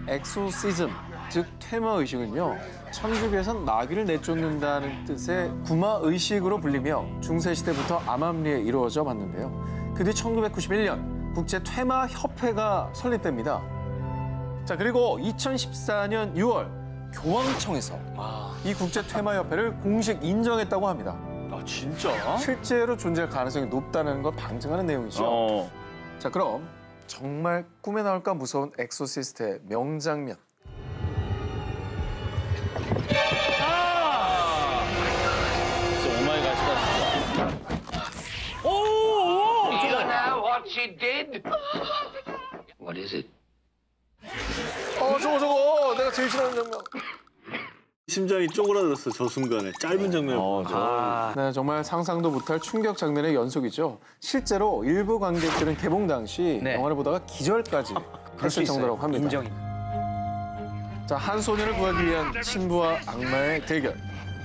엑소시즘, 즉 퇴마의식은요, 천주교에선 마귀를 내쫓는다는 뜻의 구마의식으로 불리며 중세시대부터 암암리에 이루어져 왔는데요. 그 뒤 1991년 국제퇴마협회가 설립됩니다. 자, 그리고 2014년 6월 교황청에서 이 국제퇴마협회를 공식 인정했다고 합니다. 아, 진짜? 실제로 존재할 가능성이 높다는 걸 방증하는 내용이죠. 자, 그럼 정말 꿈에 나올까 무서운 엑소시스트의 명장면. 진짜 오마이갓이다. You know what she did? What is it? 저거 내가 제일 싫어하는 장면. 심장이 쪼그라들었어, 저 순간에. 짧은 장면. 네, 정말 상상도 못할 충격 장면의 연속이죠. 실제로 일부 관객들은 개봉 당시 영화를 보다가 기절까지 했을 정도라고 합니다. 인정입니다. 자, 한 소년을 구하기 위한 신부와 악마의 대결.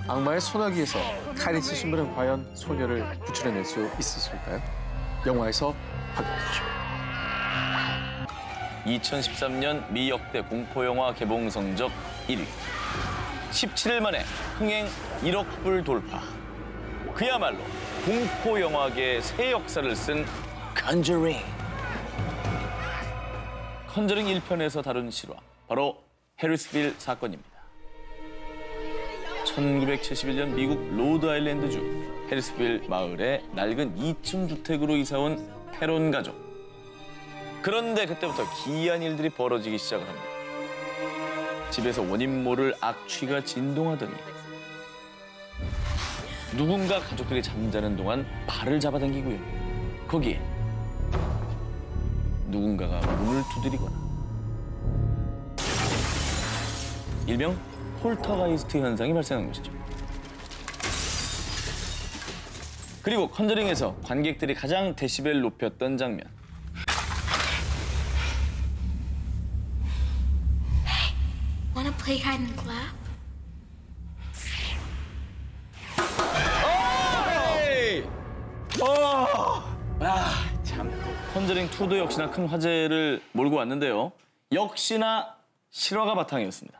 악마의 소나기에서 카리스 신부는 과연 소녀를 구출해낼 수 있었을까요? 영화에서 확인하시죠. 2013년 미 역대 공포영화 개봉 성적 1위. 17일 만에 흥행 1억 불 돌파. 그야말로 공포영화계의 새 역사를 쓴 컨저링. 컨저링 1편에서 다룬 실화, 바로 해리스빌 사건입니다. 1971년 미국 로드아일랜드주 해리스빌 마을에 낡은 2층 주택으로 이사온 페론 가족. 그런데 그때부터 기이한 일들이 벌어지기 시작을 합니다. 집에서 원인 모를 악취가 진동하더니 누군가 가족들이 잠자는 동안 발을 잡아당기고요. 거기에 누군가가 문을 두드리거나 일명 폴터가이스트 현상이 발생한 것이죠. 그리고 컨저링에서 관객들이 가장 데시벨을 높였던 장면. Wanna play hide and clap? 참. 컨저링 2도 역시나 큰 화제를 몰고 왔는데요. 역시나 실화가 바탕이었습니다.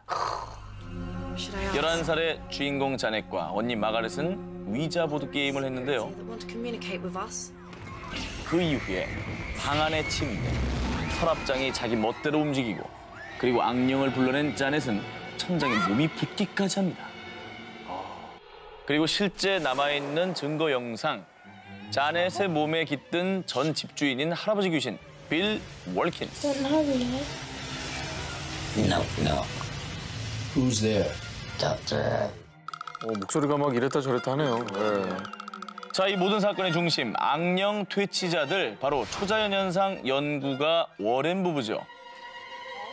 11살의 주인공 자넷과 언니 마가렛은 위자 보드 게임을 했는데요. 그 이후에 방 안의 침대, 서랍장이 자기 멋대로 움직이고 그리고 악령을 불러낸 자넷은 천장에 몸이 붙기까지 합니다. 그리고 실제 남아있는 증거 영상, 자넷의 몸에 깃든 전 집주인인 할아버지 귀신 빌 월킨스. No. Who's there? 목소리가 막 이랬다 저랬다 하네요. 네. 자, 이 모든 사건의 중심, 악령 퇴치자들, 바로 초자연 현상 연구가 워렌 부부죠.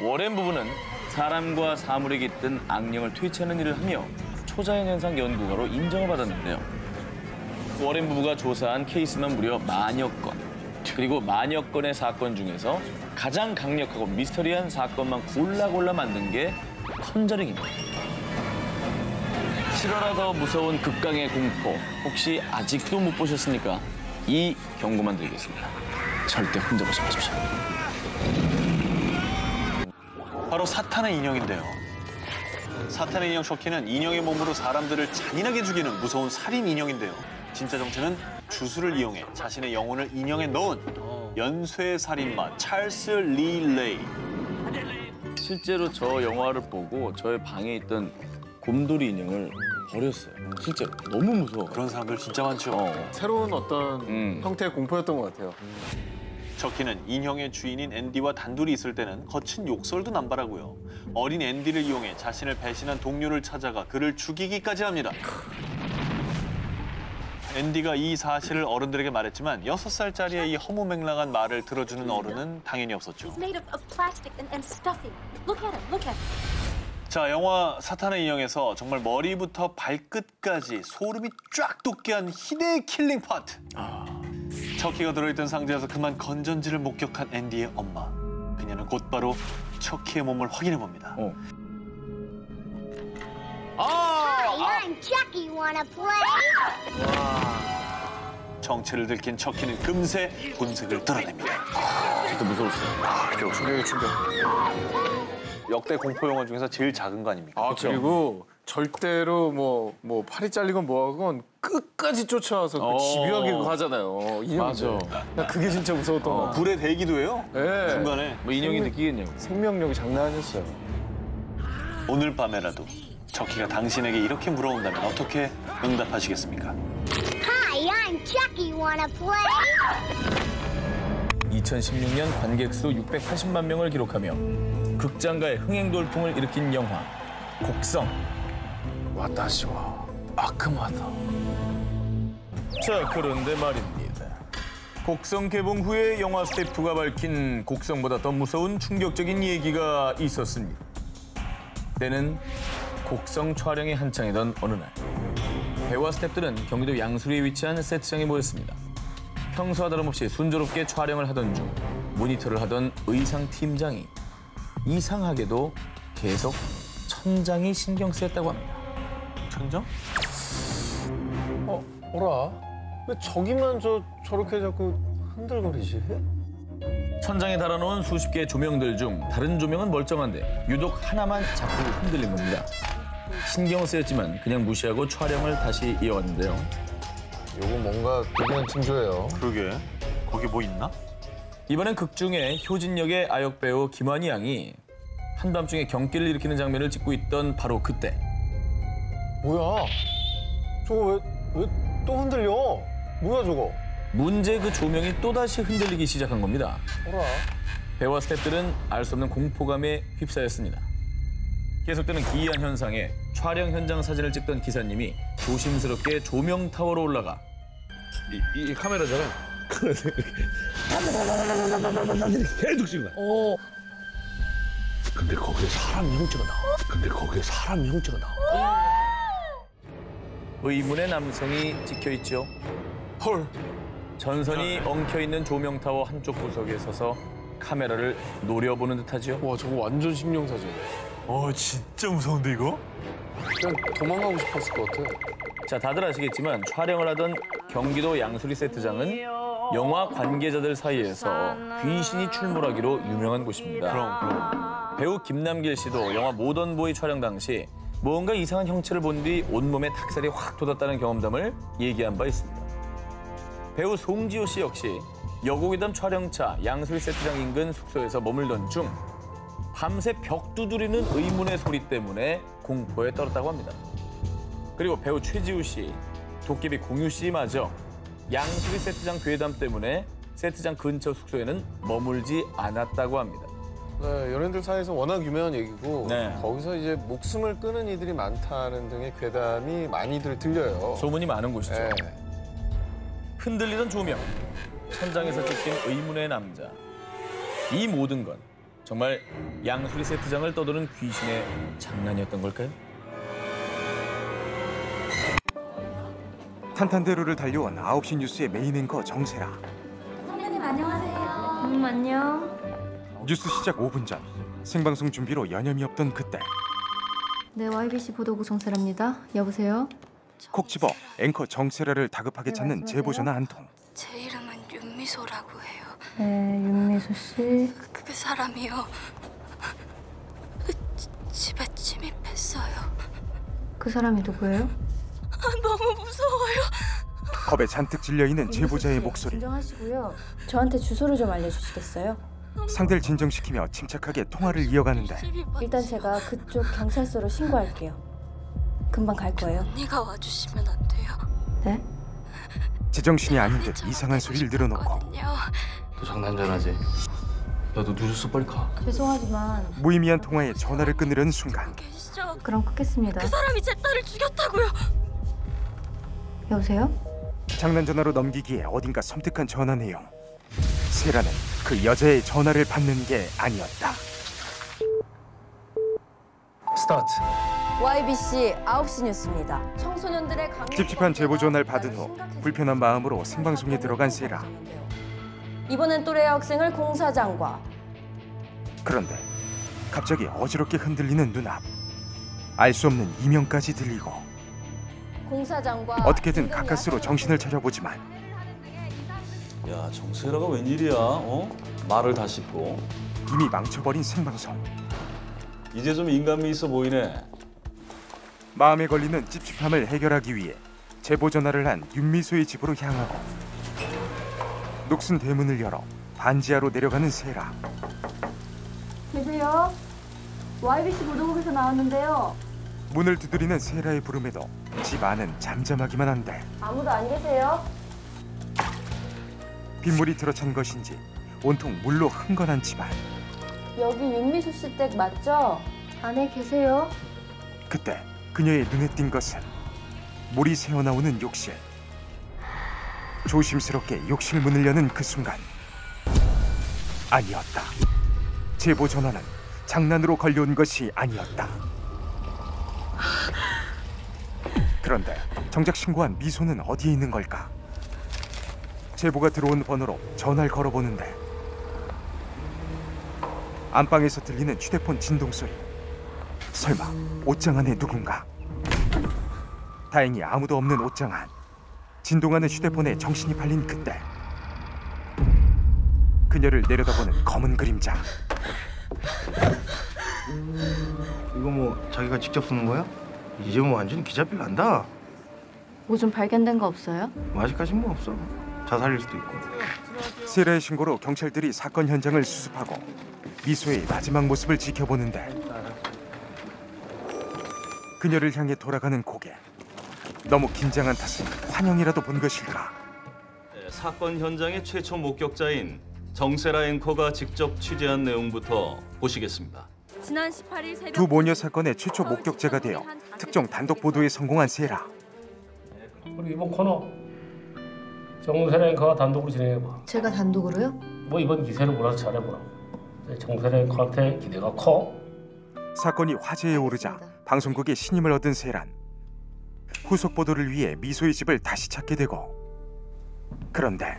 워렌 부부는 사람과 사물에 깃든 악령을 퇴치하는 일을 하며 초자연 현상 연구가로 인정을 받았는데요. 워렌 부부가 조사한 케이스만 무려 만여 건. 그리고 만여 건의 사건 중에서 가장 강력하고 미스터리한 사건만 골라 만든 게 컨저링입니다. 실화라 더 무서운 극강의 공포, 혹시 아직도 못 보셨습니까? 이 경고만 드리겠습니다. 절대 혼자 보지 마십시오. 바로 사탄의 인형인데요. 사탄의 인형 셔키는 인형의 몸으로 사람들을 잔인하게 죽이는 무서운 살인 인형인데요. 진짜 정체는 주술을 이용해 자신의 영혼을 인형에 넣은 연쇄 살인마 찰스 리 레이. 실제로 저 영화를 보고 저의 방에 있던 곰돌이 인형을 버렸어요. 진짜 너무 무서워. 그런 사람들 진짜 많죠. 새로운 어떤 형태의 공포였던 것 같아요. 셔키는 인형의 주인인 앤디와 단둘이 있을 때는 거친 욕설도 남발하고요. 어린 앤디를 이용해 자신을 배신한 동료를 찾아가 그를 죽이기까지 합니다. 앤디가 이 사실을 어른들에게 말했지만 6살짜리의 이 허무맹랑한 말을 들어주는 어른은 당연히 없었죠. 자, 영화 사탄의 인형에서 정말 머리부터 발끝까지 소름이 쫙 돋게 한 희대의 킬링 파트. 척키가 들어있던 상자에서 그만 건전지를 목격한 앤디의 엄마. 그녀는 곧바로 척키의 몸을 확인해봅니다. Hi, I'm Chucky. Wanna play? 정체를 들킨 척키는 금세 본색을 드러냅니다. 진짜 무서웠어요. 충격. 역대 공포 영화 중에서 제일 작은 거 아닙니까? 그리고 절대로 뭐 팔이 잘리건 뭐하건 끝까지 쫓아와서 그 집요하게 그거 하잖아요. 인형들. 나 그게 진짜 무서웠던 거 같아. 불에 대기도 해요? 네. 중간에. 뭐 인형이 느끼겠냐고. 생명력이 장난 아니었어요. 오늘 밤에라도 척키가 당신에게 이렇게 물어온다면 어떻게 응답하시겠습니까? Hi, I'm Chucky. Wanna play? 2016년 관객 수 680만 명을 기록하며 극장가의 흥행 돌풍을 일으킨 영화 곡성. 와타시와 아크마다. 자, 그런데 말입니다. 곡성 개봉 후에 영화 스태프가 밝힌 곡성보다 더 무서운 충격적인 얘기가 있었습니다. 때는 곡성 촬영이 한창이던 어느 날, 배우와 스태프들은 경기도 양수리에 위치한 세트장에 모였습니다. 평소와 다름없이 순조롭게 촬영을 하던 중 모니터를 하던 의상 팀장이 이상하게도 계속 천장이 신경 쓰였다고 합니다. 천장? 어라? 왜 저기만 저렇게 자꾸 흔들거리지? 천장에 달아놓은 수십 개의 조명들 중 다른 조명은 멀쩡한데 유독 하나만 자꾸 흔들린 겁니다. 신경 쓰였지만 그냥 무시하고 촬영을 다시 이어갔는데요. 요거 뭔가 그냥 징조예요. 그러게. 거기 뭐 있나? 이번엔 극중에 효진 역의 아역 배우 김환희 양이 한밤중에 경기를 일으키는 장면을 찍고 있던 바로 그때. 뭐야? 저거 왜 또 흔들려? 뭐야 저거? 문제 그 조명이 또다시 흔들리기 시작한 겁니다. 어라? 배우와 스태프들은 알 수 없는 공포감에 휩싸였습니다. 계속되는 기이한 현상에 촬영 현장 사진을 찍던 기사님이 조심스럽게 조명 타워로 올라가 이 카메라잖아. 그래서 이렇게 계속 찍어. 근데 거기에 사람 형체가 나와. 의문의 남성이 찍혀 있죠. 헐. 전선이 엉켜 있는 조명 타워 한쪽 구석에 서서 카메라를 노려보는 듯하지요. 와 저거 완전 심령사진. 진짜 무서운데 이거? 그냥 도망가고 싶었을 것 같아. 자, 다들 아시겠지만 촬영을 하던 경기도 양수리 세트장은 영화 관계자들 사이에서 귀신이 출몰하기로 유명한 곳입니다. 그럼. 배우 김남길 씨도 영화 모던보이 촬영 당시 뭔가 이상한 형체를 본 뒤 온몸에 닭살이 확 돋았다는 경험담을 얘기한 바 있습니다. 배우 송지효 씨 역시 여고괴담 촬영차 양수리 세트장 인근 숙소에서 머물던 중 밤새 벽 두드리는 의문의 소리 때문에 공포에 떨었다고 합니다. 그리고 배우 최지우 씨, 도깨비 공유 씨마저 양수리 세트장 괴담 때문에 세트장 근처 숙소에는 머물지 않았다고 합니다. 네, 연예인들 사이에서 워낙 유명한 얘기고 네. 거기서 이제 목숨을 끊은 이들이 많다는 등의 괴담이 많이들 들려요. 소문이 많은 곳이죠. 네. 흔들리던 조명, 천장에서 찍힌 의문의 남자. 이 모든 건 정말 양수리 세트장을 떠도는 귀신의 장난이었던 걸까요? 탄탄대로를 달려온 9시 뉴스의 메인 앵커 정세라. 선배님 안녕하세요. 안녕. 뉴스 시작 5분 전 생방송 준비로 여념이 없던 그때 네, YBC 보도국 정세라입니다. 여보세요? 콕 집어 앵커 정세라를 다급하게 찾는 제보 전화 한 통. 제 이름은 윤미소라고 해요. 네, 윤미소 씨. 그 사람이요. 집에 침입했어요. 그 사람이 누구예요? 너무 무서워요. 겁에 잔뜩 질려있는 제보자의 목소리. 진정하시고요. 저한테 주소를 좀 알려주시겠어요? 상대를 진정시키며 침착하게 통화를 이어가는데 일단 제가 그쪽 경찰서로 신고할게요. 금방 갈 거예요. 언니가 와주시면 안 돼요? 네? 제정신이 아닌 듯 이상한 소리를 늘어놓고 너 장난 잘하지? 너도 늦었어, 빨리 가. 죄송하지만 무의미한 통화에 전화를 끊으려는 순간 그럼 끊겠습니다. 그 사람이 제 딸을 죽였다고요. 여보세요? 장난 전화로 넘기기에 어딘가 섬뜩한 전화 내용. 세라는 그 여자의 전화를 받는 게 아니었다. 스타트. YBC 9시 뉴스입니다. 청소년들의 찝찝한 제보 전화를 받은 후 불편한 마음으로 생방송에 들어간 세라. 이번엔 또래 학생을 공사장과. 그런데 갑자기 어지럽게 흔들리는 눈앞. 알 수 없는 이명까지 들리고 공사장과 어떻게든 가까스로 정신을 차려보지만 야, 정세라가 웬일이야? 말을 다 씹고. 이미 망쳐버린 생방송. 이제 좀 인간미 있어 보이네. 마음에 걸리는 찝찝함을 해결하기 위해 제보 전화를 한 윤미소의 집으로 향하고 녹슨 대문을 열어 반지하로 내려가는 세라. 계세요? YBC 보도국에서 나왔는데요. 문을 두드리는 세라의 부름에도 집 안은 잠잠하기만 한데 아무도 안 계세요? 빗물이 들어찬 것인지 온통 물로 흥건한 집안. 여기 윤미수 씨 댁 맞죠? 안에 계세요? 그때 그녀의 눈에 띈 것은 물이 새어나오는 욕실. 조심스럽게 욕실 문을 여는 그 순간 아니었다. 제보 전화는 장난으로 걸려온 것이 아니었다. 그런데 정작 신고한 미소는 어디에 있는 걸까? 제보가 들어온 번호로 전화를 걸어보는데 안방에서 들리는 휴대폰 진동 소리. 설마 옷장 안에 누군가? 다행히 아무도 없는 옷장 안. 진동하는 휴대폰에 정신이 팔린 그때 그녀를 내려다보는 검은 그림자. 이거 뭐 자기가 직접 쓰는 거야? 이제 뭐 완전 기자필 난다. 뭐 좀 발견된 거 없어요? 뭐 아직까진 뭐 없어. 자살일 수도 있고. 세라의 신고로 경찰들이 사건 현장을 수습하고 미소의 마지막 모습을 지켜보는데 그녀를 향해 돌아가는 고개. 너무 긴장한 탓은 환영이라도 본 것일까? 사건 현장의 최초 목격자인 정세라 앵커가 직접 취재한 내용부터 보시겠습니다. 지난 18일 새벽 두 모녀 사건의 최초 목격자가 되어 특정 단독 보도에 성공한 세라. 우리 이번 코너 정세라 앵커가 단독으로 진행해봐. 제가 단독으로요? 뭐 이번 기세를 몰아서 잘해보라고. 정세라 앵커한테 기대가 커. 사건이 화제에 오르자 방송국에 신임을 얻은 세란. 후속 보도를 위해 미소의 집을 다시 찾게 되고 그런데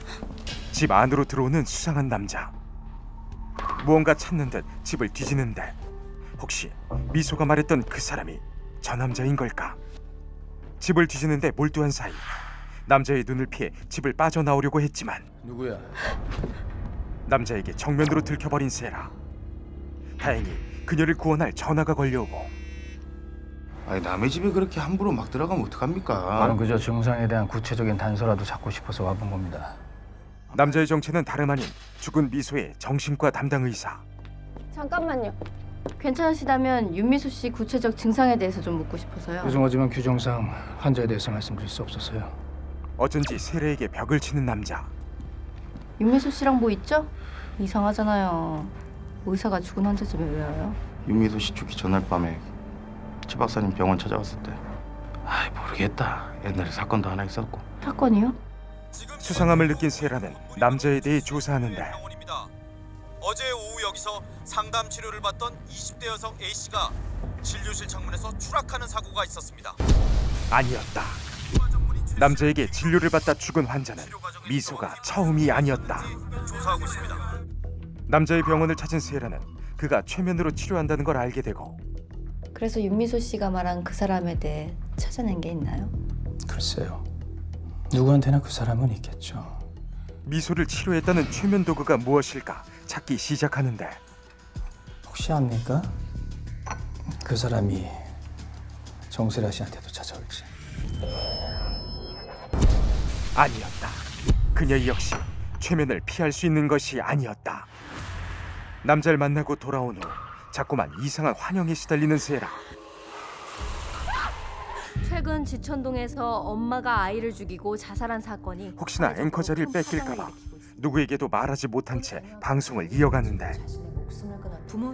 집 안으로 들어오는 수상한 남자. 무언가 찾는 듯 집을 뒤지는데 혹시 미소가 말했던 그 사람이 저 남자인 걸까? 집을 뒤지는데 몰두한 사이 남자의 눈을 피해 집을 빠져나오려고 했지만 누구야? 남자에게 정면으로 들켜버린 세라. 다행히 그녀를 구원할 전화가 걸려오고 아니 남의 집에 그렇게 함부로 막 들어가면 어떡합니까? 저는 그저 증상에 대한 구체적인 단서라도 찾고 싶어서 와본 겁니다. 남자의 정체는 다름 아닌 죽은 미소의 정신과 담당 의사. 잠깐만요. 괜찮으시다면 윤미수 씨 구체적 증상에 대해서 좀 묻고 싶어서요. 죄송하지만 규정상 환자에 대해서 말씀드릴 수 없어서요. 어쩐지 세라에게 벽을 치는 남자. 윤미수 씨랑 뭐 있죠? 이상하잖아요. 의사가 죽은 환자 집에 왜 와요? 윤미수 씨 죽기 전날 밤에 최 박사님 병원 찾아갔을 때. 아이 모르겠다. 옛날에 사건도 하나 있었고. 사건이요? 수상함을 느낀 세라는 남자에 대해 조사하는데 어제 오후 여기서 상담 치료를 받던 20대 여성 A씨가 진료실 창문에서 추락하는 사고가 있었습니다. 아니었다. 남자에게 진료를 받다 죽은 환자는 미소가 처음이 아니었다. 조사하고 있습니다. 남자의 병원을 찾은 세라는 그가 최면으로 치료한다는 걸 알게 되고 그래서 윤미수 씨가 말한 그 사람에 대해 찾아낸 게 있나요? 글쎄요. 누구한테나 그 사람은 있겠죠. 미소를 치료했다는 최면 도구가 무엇일까 찾기 시작하는데 혹시 압니까? 그 사람이 정세라 씨한테도 찾아올지. 아니었다. 그녀 역시 최면을 피할 수 있는 것이 아니었다. 남자를 만나고 돌아온 후 자꾸만 이상한 환영에 시달리는 세라. 최근 지천동에서 엄마가 아이를 죽이고 자살한 사건이 혹시나 앵커 자리를 뺏길까봐 누구에게도 말하지 못한 채 방송을 이어가는데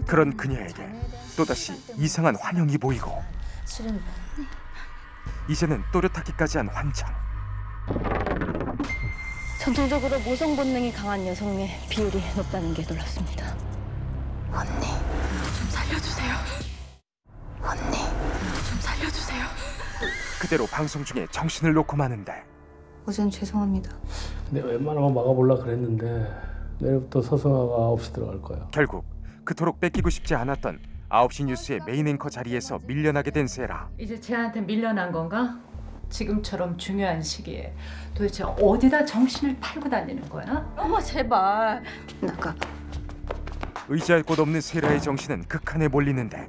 그런 그녀에게 또다시 이상한 환영이 보이고 이제는 또렷하기까지 한 환청. 전통적으로 모성 본능이 강한 여성의 비율이 높다는 게 놀랍습니다. 언니, 좀 살려주세요. 언니, 좀 살려주세요. 그대로 방송 중에 정신을 놓고 마는데 어젠 죄송합니다. 근데 웬만하면 막아보려 그랬는데 내일부터 서성아가 9시 들어갈 거야. 결국 그토록 뺏기고 싶지 않았던 9시 뉴스의 메인 앵커 자리에서 밀려나게 된 세라. 이제 쟤한테 밀려난 건가? 지금처럼 중요한 시기에 도대체 어디다 정신을 팔고 다니는 거야? 어머 제발 나가. 의지할 곳 없는 세라의 정신은 극한에 몰리는데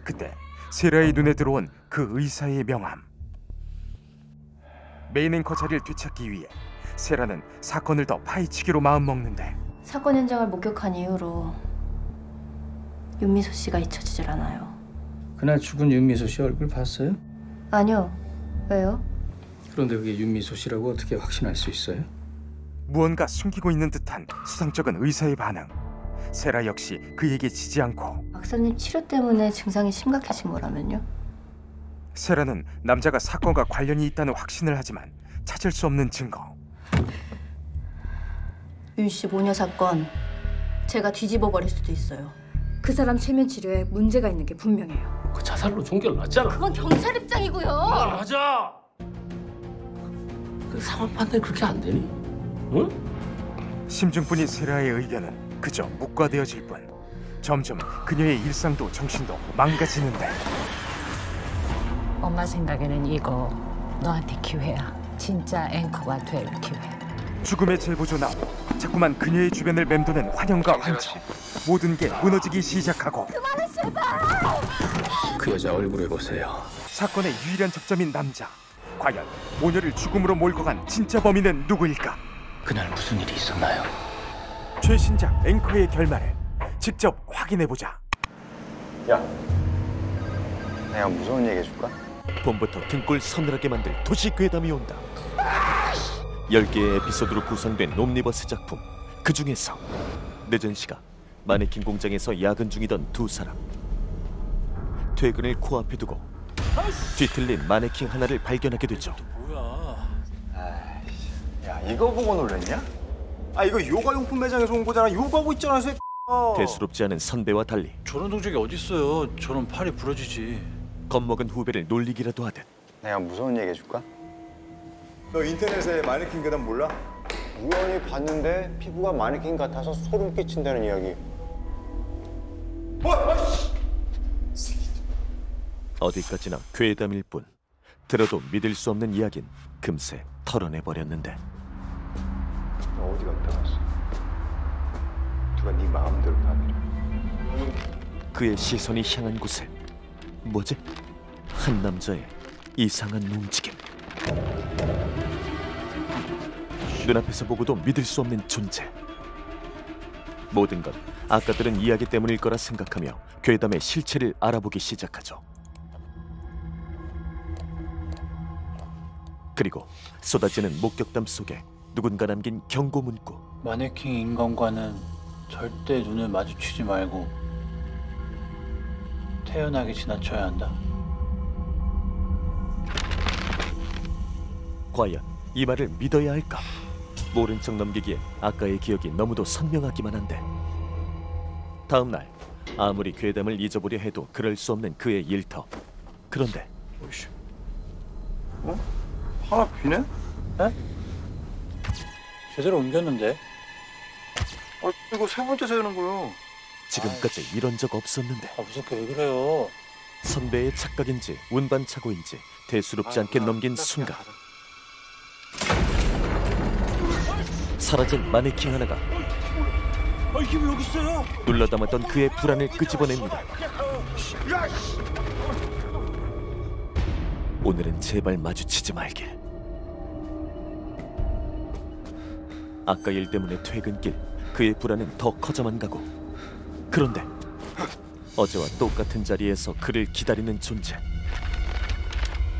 그때 세라의 눈에 들어온 그 의사의 명함. 메인 앵커 자리를 되찾기 위해 세라는 사건을 더 파헤치기로 마음먹는데 사건 현장을 목격한 이후로 윤미수 씨가 잊혀지질 않아요. 그날 죽은 윤미수 씨 얼굴 봤어요? 아니요. 왜요? 그런데 그게 윤미수 씨라고 어떻게 확신할 수 있어요? 무언가 숨기고 있는 듯한 수상쩍은 의사의 반응. 세라 역시 그에게 지지 않고 박사님 치료 때문에 증상이 심각해진 거라면요? 세라는 남자가 사건과 관련이 있다는 확신을 하지만 찾을 수 없는 증거. 윤 씨 모녀 사건 제가 뒤집어 버릴 수도 있어요. 그 사람 최면 치료에 문제가 있는 게 분명해요. 그 자살로 종결 났잖아. 그건 경찰 입장이고요. 그만하자. 그 상황 판단이 그렇게 안 되니? 응? 심중뿐인 세라의 의견은 그저 묵과되어질 뿐. 점점 그녀의 일상도 정신도 망가지는데 엄마 생각에는 이거 너한테 기회야. 진짜 앵커가 될 기회. 죽음의 제보조 나오고 자꾸만 그녀의 주변을 맴도는 환영과 환청. 모든 게 무너지기 시작하고 그만해 제발. 그 여자 얼굴을 보세요. 사건의 유일한 접점인 남자. 과연 모녀를 죽음으로 몰고 간 진짜 범인은 누구일까? 그날 무슨 일이 있었나요? 최신작 앵커의 결말을 직접 확인해보자. 야, 내가 무서운 얘기 해줄까? 봄부터 등골 서늘하게 만들 도시 괴담이 온다. 10개의 에피소드로 구성된 옴니버스 작품. 그 중에서 늦은 시각 마네킹 공장에서 야근 중이던 두 사람. 퇴근을 코앞에 두고 뒤틀린 마네킹 하나를 발견하게 되죠. 야, 이거 보고 놀랬냐? 아, 이거 요가용품 매장에서 온 거잖아. 요가하고 있잖아, 새끼. 대수롭지 않은 선배와 달리 저런 동작이 어딨어요. 저런 팔이 부러지지. 겁먹은 후배를 놀리기라도 하듯 내가 무서운 얘기 해줄까? 너 인터넷에 마네킹 괴담 몰라? 우연히 봤는데 피부가 마네킹 같아서 소름 끼친다는 이야기. 어디까지나 괴담일 뿐 들어도 믿을 수 없는 이야기는 금세 털어내버렸는데 너 어디 갔다 왔어? 누가 네 마음대로 파내려? 그의 시선이 향한 곳에 뭐지? 한 남자의 이상한 움직임. 눈앞에서 보고도 믿을 수 없는 존재. 모든 건 아까 들은 이야기 때문일 거라 생각하며 괴담의 실체를 알아보기 시작하죠. 그리고 쏟아지는 목격담 속에 누군가 남긴 경고 문구. 마네킹 인간과는 절대 눈을 마주치지 말고 태연하게 지나쳐야 한다. 과연 이 말을 믿어야 할까? 모른 척 넘기기에 아까의 기억이 너무도 선명하기만 한데, 다음 날 아무리 괴담을 잊어보려 해도 그럴 수 없는 그의 일터. 그런데 하나 비네? 에? 제대로 옮겼는데? 이거 세 번째 세우는 거요. 지금까지 이런 적 없었는데. 무섭게 왜 그래요? 선배의 착각인지 운반착오인지 대수롭지 않게 넘긴 순간, 사라진 마네킹 하나가 이게 왜 여기 있어요? 눌러담았던 그의 불안을 끄집어냅니다. 오늘은 제발 마주치지 말길. 아까 일 때문에 퇴근길 그의 불안은 더 커져만 가고, 그런데 어제와 똑같은 자리에서 그를 기다리는 존재.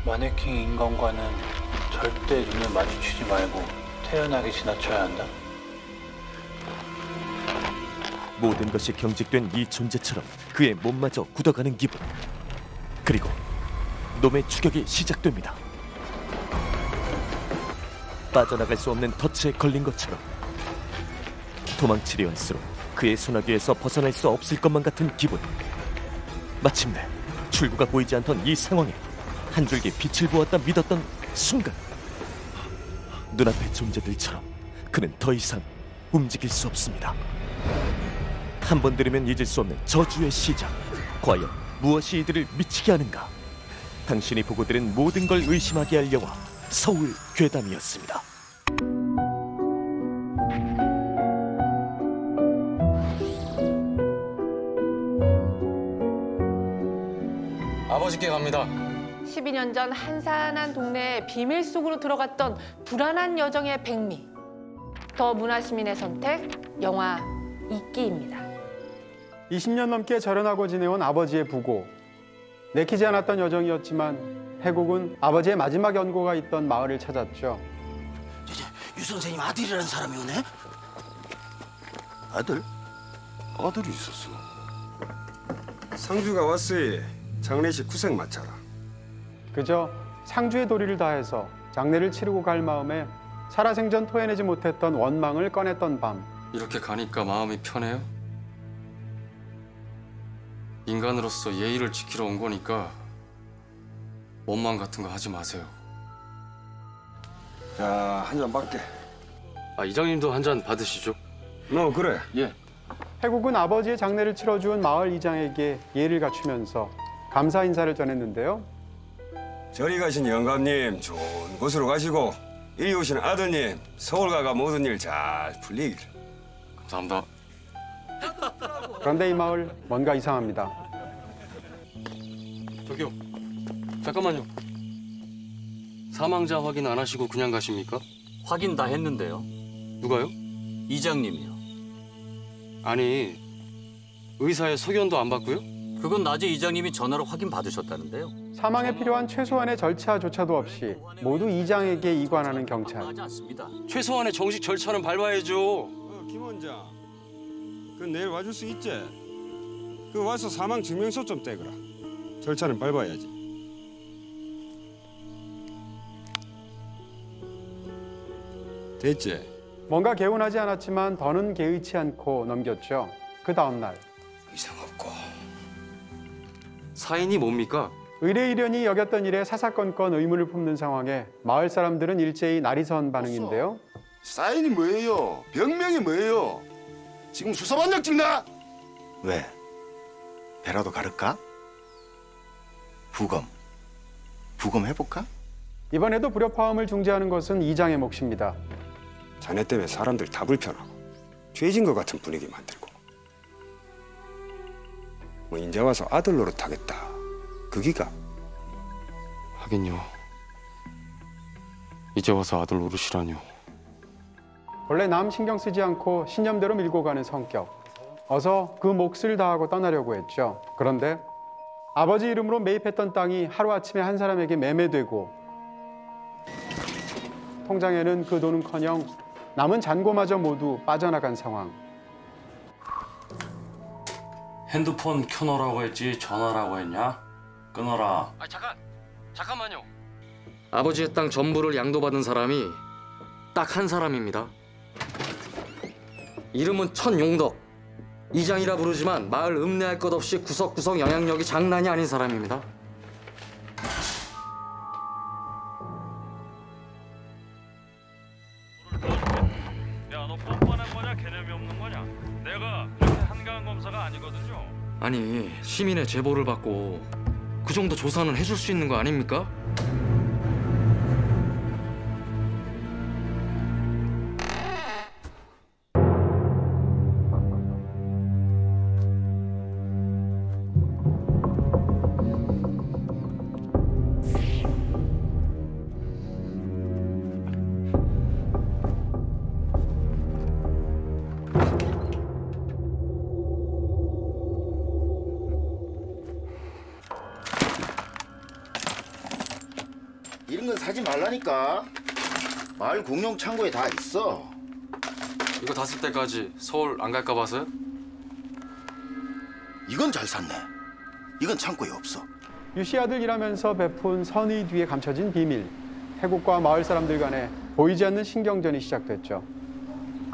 마네킹 인간과는 절대 눈을 마주치지 말고 태연하게 지나쳐야 한다. 모든 것이 경직된 이 존재처럼 그의 몸마저 굳어가는 기분. 그리고 놈의 추격이 시작됩니다. 빠져나갈 수 없는 덫에 걸린 것처럼 도망치려 할수록 그의 소나기에서 벗어날 수 없을 것만 같은 기분. 마침내 출구가 보이지 않던 이 상황에 한 줄기 빛을 보았다 믿었던 순간, 눈앞의 존재들처럼 그는 더 이상 움직일 수 없습니다. 한 번 들으면 잊을 수 없는 저주의 시작. 과연 무엇이 이들을 미치게 하는가? 당신이 보고 들은 모든 걸 의심하게 할 영화 서울 괴담이었습니다. 아버지께 갑니다. 12년 전 한산한 동네에 비밀 속으로 들어갔던 불안한 여정의 백미. 더 문화시민의 선택, 영화 이끼입니다. 20년 넘게 절연하고 지내온 아버지의 부고. 내키지 않았던 여정이었지만 해국은 아버지의 마지막 연고가 있던 마을을 찾았죠. 유 선생님 아들이라는 사람이 오네? 아들? 아들이 있었어. 상주가 왔으니 장례식 구색 마쳐라. 그저 상주의 도리를 다해서 장례를 치르고 갈 마음에 살아생전 토해내지 못했던 원망을 꺼냈던 밤. 이렇게 가니까 마음이 편해요? 인간으로서 예의를 지키러 온 거니까 원망 같은 거 하지 마세요. 자, 한 잔 받게. 이장님도 한 잔 받으시죠. 너 그래. 예. 해국은 아버지의 장례를 치러준 마을 이장에게 예를 갖추면서 감사 인사를 전했는데요. 저리 가신 영감님 좋은 곳으로 가시고 이리 오신 아드님 서울 가가 모든 일 잘 풀리길. 감사합니다. 그런데 이 마을 뭔가 이상합니다. 저기요. 잠깐만요. 사망자 확인 안 하시고 그냥 가십니까? 확인 다 했는데요. 누가요? 이장님이요. 아니, 의사의 소견도 안 받고요? 그건 낮에 이장님이 전화로 확인 받으셨다는데요. 사망에 필요한 최소한의 절차조차도 없이 모두 이장에게 이관하는 경찰. 최소한의 정식 절차는 밟아야죠. 김 원장, 그 내일 와줄 수 있지? 그 와서 사망 증명서 좀 떼거라. 절차는 밟아야지. 됐지? 뭔가 개운하지 않았지만 더는 개의치 않고 넘겼죠. 그 다음 날. 이상 없고. 사인이 뭡니까? 의뢰이련이 여겼던 일에 사사건건 의문을 품는 상황에 마을 사람들은 일제히 나리선 반응인데요. 사인이 뭐예요? 병명이 뭐예요? 지금 수사반장 찍나? 왜? 배라도 가를까? 부검 해볼까? 이번에도 불협화음을 중재하는 것은 이장의 몫입니다. 자네 때문에 사람들 다 불편하고 죄진 것 같은 분위기 만들고 뭐 인제 와서 아들 노릇하겠다 그 기가 하긴요. 이제 와서 아들 노릇이라뇨. 원래 남 신경 쓰지 않고 신념대로 밀고 가는 성격. 어서 그 몫을 다하고 떠나려고 했죠. 그런데 아버지 이름으로 매입했던 땅이 하루아침에 한 사람에게 매매되고 통장에는 그 돈은커녕 남은 잔고마저 모두 빠져나간 상황. 핸드폰 켜놓으라고 했지 전화라고 했냐? 끊어라. 잠깐만요. 아버지의 땅 전부를 양도받은 사람이 딱 한 사람입니다. 이름은 천용덕. 이장이라 부르지만 마을 읍내할 것 없이 구석구석 영향력이 장난이 아닌 사람입니다. 야, 너 뻔뻔한 거냐 개념이 없는 거냐? 내가 그렇게 한가한 검사가 아니거든요. 아니, 시민의 제보를 받고 그 정도 조사는 해줄 수 있는 거 아닙니까? 이런 건 사지 말라니까. 마을 공용 창고에 다 있어. 이거 다 쓸 때까지 서울 안 갈까 봐서요? 이건 잘 샀네. 이건 창고에 없어. 유씨 아들이라면서 베푼 선의 뒤에 감춰진 비밀. 해국과 마을 사람들 간에 보이지 않는 신경전이 시작됐죠.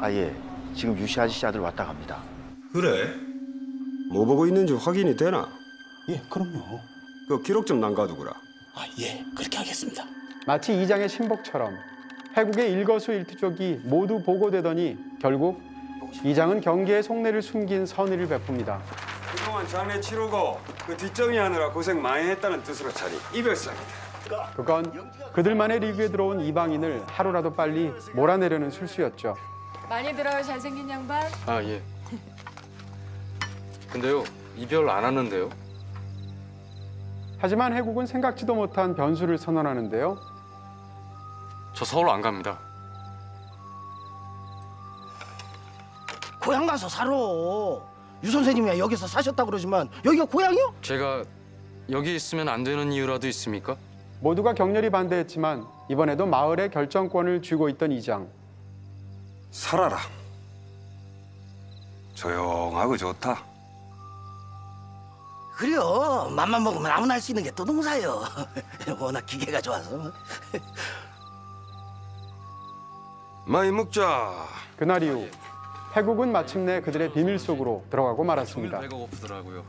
예. 지금 유씨 아저씨 아들 왔다 갑니다. 그래? 뭐 보고 있는지 확인이 되나? 예, 그럼요. 그 기록 좀 남겨두거라. 예, 그렇게 하겠습니다. 마치 이장의 신복처럼 해국의 일거수일투족이 모두 보고되더니 결국 이장은 경계의 속내를 숨긴 선의를 베풉니다. 그동안 장례 치르고 그 뒷정리하느라 고생 많이 했다는 뜻으로 차리 이별상이다. 그건 그들만의 리그에 들어온 이방인을 하루라도 빨리 몰아내려는 술수였죠. 많이 들어요, 잘생긴 양반. 예. 근데요, 이별 안 하는데요? 하지만 해국은 생각지도 못한 변수를 선언하는데요. 저 서울 안 갑니다. 고향 가서 살아. 유 선생님이 여기서 사셨다고 그러지만 여기가 고향이요? 제가 여기 있으면 안 되는 이유라도 있습니까? 모두가 격렬히 반대했지만 이번에도 마을의 결정권을 쥐고 있던 이장. 살아라. 조용하고 좋다. 그래요. 맘만 먹으면 아무나 할 수 있는 게 또 농사요. 워낙 기계가 좋아서. 많이 먹자. 그날 이후 해국은 마침내 그들의 비밀 속으로 들어가고 말았습니다. 배가 고프더라고요.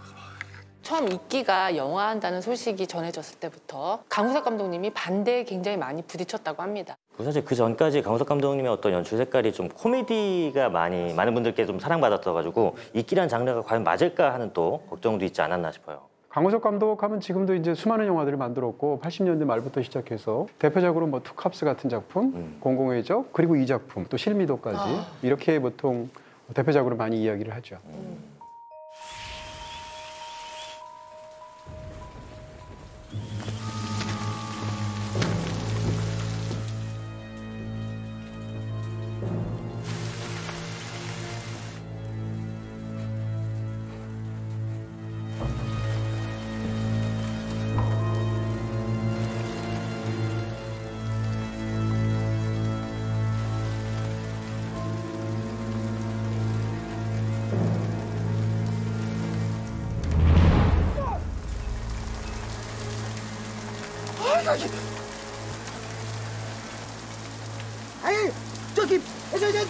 처음 이끼가 영화한다는 소식이 전해졌을 때부터 강우석 감독님이 반대에 굉장히 많이 부딪혔다고 합니다. 사실 그 전까지 강우석 감독님의 어떤 연출 색깔이 좀 코미디가 많은 분들께 좀 사랑받았어가지고 이끼라는 장르가 과연 맞을까 하는 또 걱정도 있지 않았나 싶어요. 강우석 감독하면 지금도 이제 수많은 영화들을 만들었고 80년대 말부터 시작해서 대표적으로 뭐 투캅스 같은 작품, 공공의 적, 그리고 이 작품, 또 실미도까지 이렇게 보통 대표작으로 많이 이야기를 하죠. 아니, 저기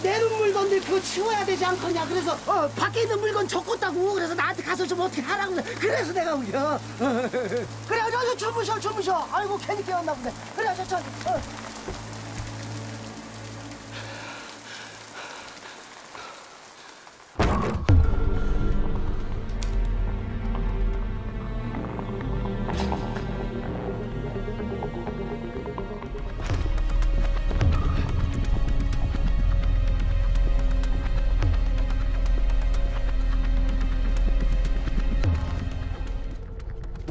내놓은 물건들 그거 치워야 되지 않겠냐. 그래서 밖에 있는 물건 적었다고. 그래서 나한테 가서 좀 어떻게 하라고. 그래서 내가 울려. 그래, 주무셔. 아이고, 괜히 깨웠나 보네. 그래, 저.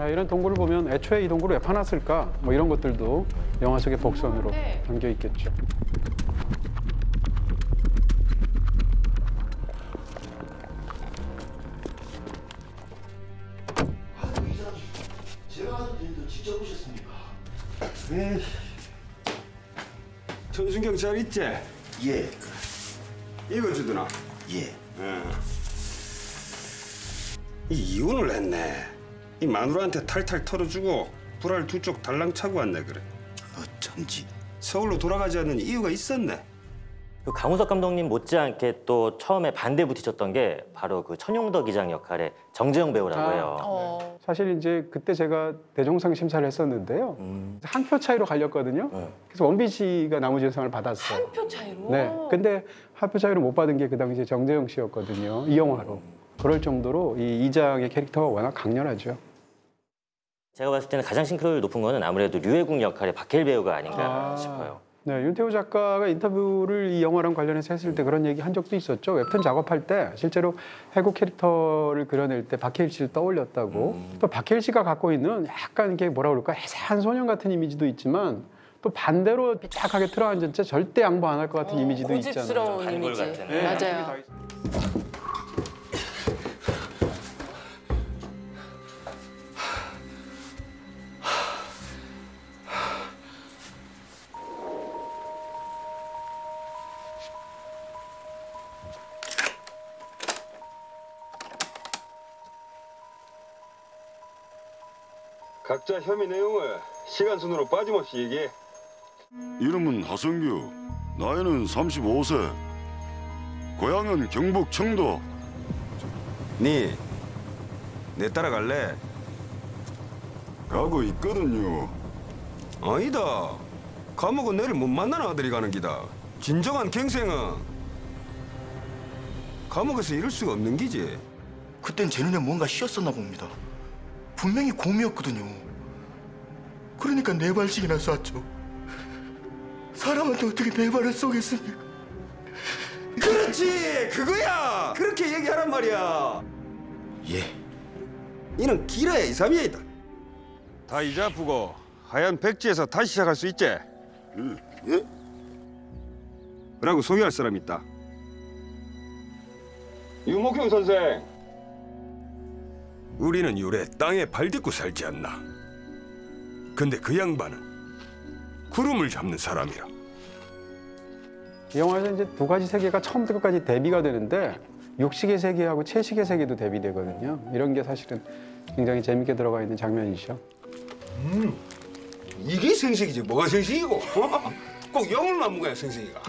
이런 동굴을 보면 애초에 이 동굴을 왜 파놨을까? 뭐 이런 것들도 영화 속의 복선으로 담겨 있겠죠. 제가 직접 오셨습니까? 네. 천순경찰 있지? 예. 이거 주더나? 예. 이혼을 했네. 이 마누라한테 탈탈 털어주고 불알 두 쪽 달랑 차고 왔네 그래. 어쩐지. 서울로 돌아가지 않는 이유가 있었네. 그 강우석 감독님 못지않게 또 처음에 반대 부딪혔던 게 바로 그 천용덕 기장 역할의 정재영 배우라고 해요. 사실 이제 그때 제가 대종상 심사를 했었는데요. 한 표 차이로 갈렸거든요. 그래서 원빈 씨가 나무주연상을 받았어요. 한 표 차이로? 네. 근데 한 표 차이로 못 받은 게 그 당시에 정재영 씨였거든요. 이 영화로. 그럴 정도로 이 이장의 캐릭터가 워낙 강렬하죠. 제가 봤을 때는 가장 싱크로율 높은 거는 아무래도 류해국 역할의 박해일 배우가 아닌가 싶어요. 네, 윤태호 작가가 인터뷰를 이 영화랑 관련해서 했을 때 그런 얘기 한 적도 있었죠. 웹툰 작업할 때 실제로 해국 캐릭터를 그려낼 때 박해일 씨를 떠올렸다고. 또 박해일 씨가 갖고 있는 약간 이게 뭐라 그럴까 해세한 소년 같은 이미지도 있지만 또 반대로 삐딱하게 틀어앉은 채 절대 양보 안 할 것 같은 이미지도 있잖아요. 고집스러운 이미지. 네. 맞아요. 각자 혐의 내용을 시간 순으로 빠짐없이 얘기해. 이름은 하성규. 나이는 35세. 고향은 경북 청도. 네 따라갈래? 가고 있거든요. 아니다. 감옥은 너를 못 만나는 아들이 가는 기다. 진정한 갱생은 감옥에서 이룰 수가 없는 기지. 그땐 제 눈에 뭔가 씌었었나 봅니다. 분명히 곰이었거든요. 그러니까 네 발씩이나 쐈죠. 사람한테 어떻게 네 발을 쏘겠습니까? 그렇지, 그거야. 그렇게 얘기하란 말이야. 예. 이는 길어야 2, 3위이다. 다 이제 아프고 하얀 백지에서 다시 시작할 수 있지? 예? 라고 소개할 사람 있다. 유목형 선생. 우리는 요래 땅에 발 딛고 살지 않나. 근데 그 양반은 구름을 잡는 사람이라. 이 영화에서 이제 두 가지 세계가 처음부터 끝까지 대비가 되는데 육식의 세계하고 채식의 세계도 대비되거든요. 이런 게 사실은 굉장히 재밌게 들어가 있는 장면이죠. 이게 생색이지 뭐가 생색이고. 꼭 영을만 먹어야 생색이가.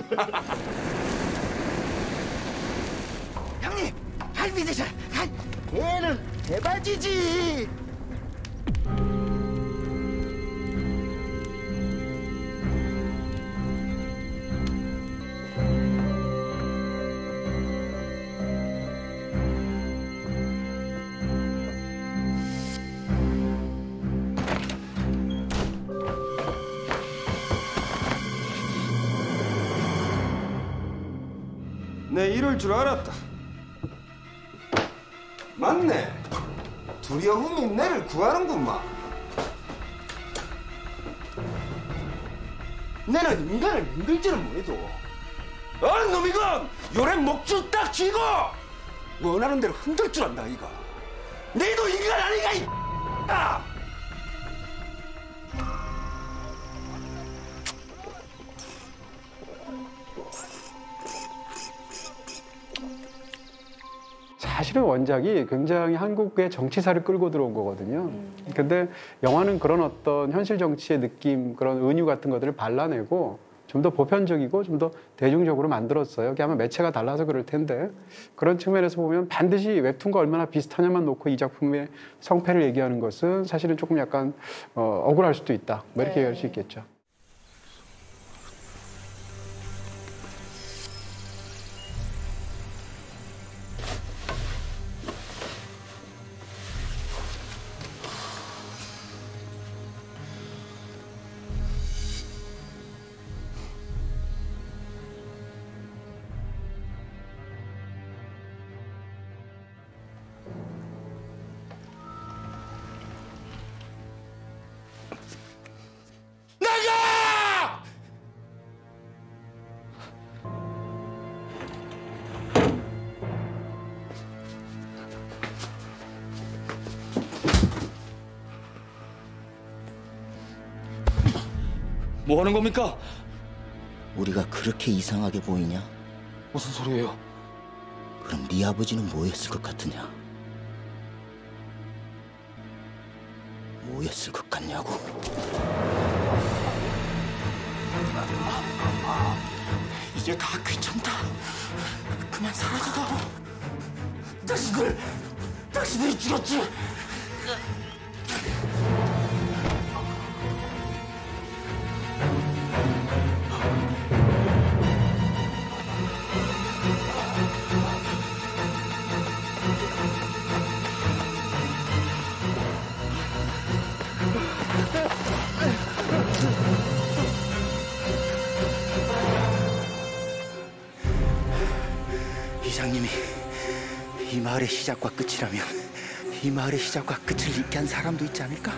형님, 할비 드셔. 얘는 대바지지. 내 이럴 줄 알았다. 맞네. 두려움이 내를 구하는구만. 내는 인간을 믿을지는 모르도 어느 놈이건 요래 목줄 딱 쥐고 원하는 대로 흔들 줄 안다 이가. 너도 인간 아니가 이 아! 사실은 원작이 굉장히 한국의 정치사를 끌고 들어온 거거든요. 근데 영화는 그런 어떤 현실 정치의 느낌, 그런 은유 같은 것들을 발라내고 좀 더 보편적이고 좀 더 대중적으로 만들었어요. 그게 아마 매체가 달라서 그럴 텐데 그런 측면에서 보면 반드시 웹툰과 얼마나 비슷하냐만 놓고 이 작품의 성패를 얘기하는 것은 사실은 조금 약간 억울할 수도 있다. 뭐 이렇게 얘기할 수 있겠죠. 뭐 하는 겁니까? 우리가 그렇게 이상하게 보이냐? 무슨 소리예요? 그럼 네 아버지는 뭐였을 것 같으냐? 뭐였을 것 같냐고. 이제 다 귀찮다. 그만 사라져다오. 당신들이 죽었지. 이장님이 이 마을의 시작과 끝이라면 이 마을의 시작과 끝을 잊게 한 사람도 있지 않을까?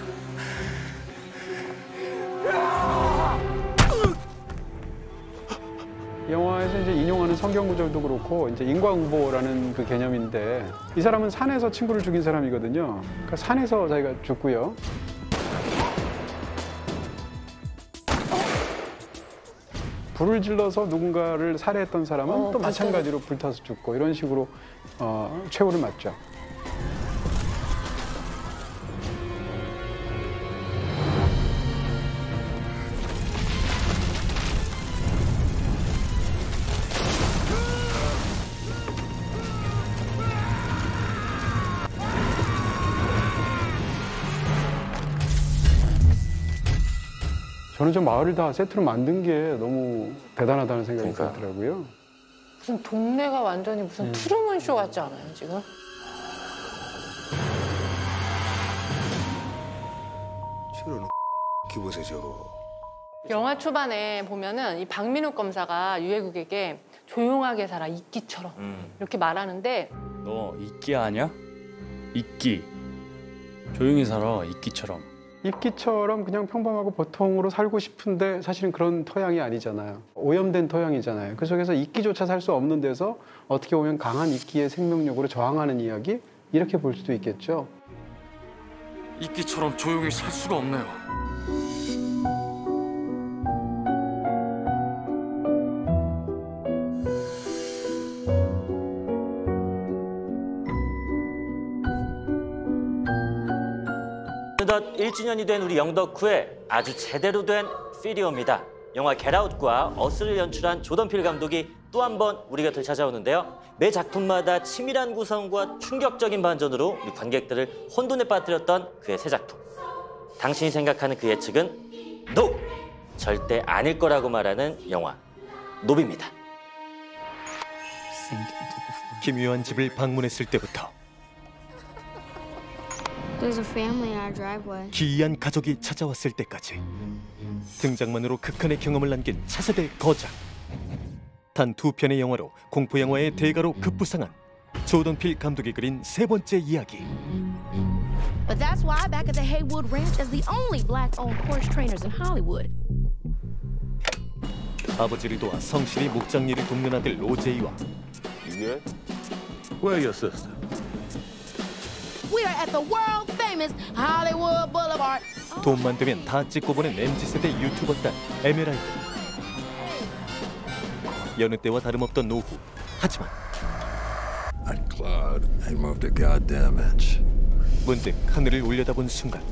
영화에서 이제 인용하는 성경 구절도 그렇고 이제 인과응보라는 그 개념인데 이 사람은 산에서 친구를 죽인 사람이거든요. 그러니까 산에서 자기가 죽고요. 불을 질러서 누군가를 살해했던 사람은 또 마찬가지로 불타서 죽고 이런 식으로 최후를 맞죠. 저는 저 마을을 다 세트로 만든 게 너무 대단하다는 생각이 들더라고요. 무슨 동네가 완전히 무슨 트루먼 쇼 같지 않아요, 지금? 저런 기보세 저거. 영화 초반에 보면은 이 박민욱 검사가 유해국에게 조용하게 살아, 이끼처럼 이렇게 말하는데 너 이끼 아냐? 이끼. 조용히 살아, 이끼처럼. 입기처럼 그냥 평범하고 보통으로 살고 싶은데 사실은 그런 토양이 아니잖아요. 오염된 토양이잖아요. 그 속에서 이끼조차 살 수 없는 데서 어떻게 보면 강한 이끼의 생명력으로 저항하는 이야기? 이렇게 볼 수도 있겠죠. 이끼처럼 조용히 살 수가 없네요. 어느덧 1주년이 된 우리 영덕후의 아주 제대로 된 피리오입니다. 영화 겟아웃과 어스를 연출한 조던 필 감독이 또 한 번 우리 곁을 찾아오는데요. 매 작품마다 치밀한 구성과 충격적인 반전으로 우리 관객들을 혼돈에 빠뜨렸던 그의 새 작품. 당신이 생각하는 그 예측은 NO! 절대 아닐 거라고 말하는 영화 노비입니다. 기묘한 집을 방문했을 때부터 There's a family in our driveway. 기이한 가족이 찾아왔을 때까지 등장만으로 극한의 경험을 남긴 차세대 거장. 단 2편의 영화로 공포영화의 대가로 급부상한 조던 필 감독이 그린 세 번째 이야기. But that's why back at the Haywood Ranch as the only black-owned horse trainers in Hollywood. 아버지를 도와 성실히 목장 일을 돕는 아들 오제이와 이게? Where your sister? We are at the world-famous Hollywood Boulevard. 돈만 되면 다 찍고 보는 MZ세대 유튜버 딸 에메랄드. 여느 때와 다름없던 노후. 하지만 That cloud ain't moved a goddamn inch. 문득 하늘을 올려다본 순간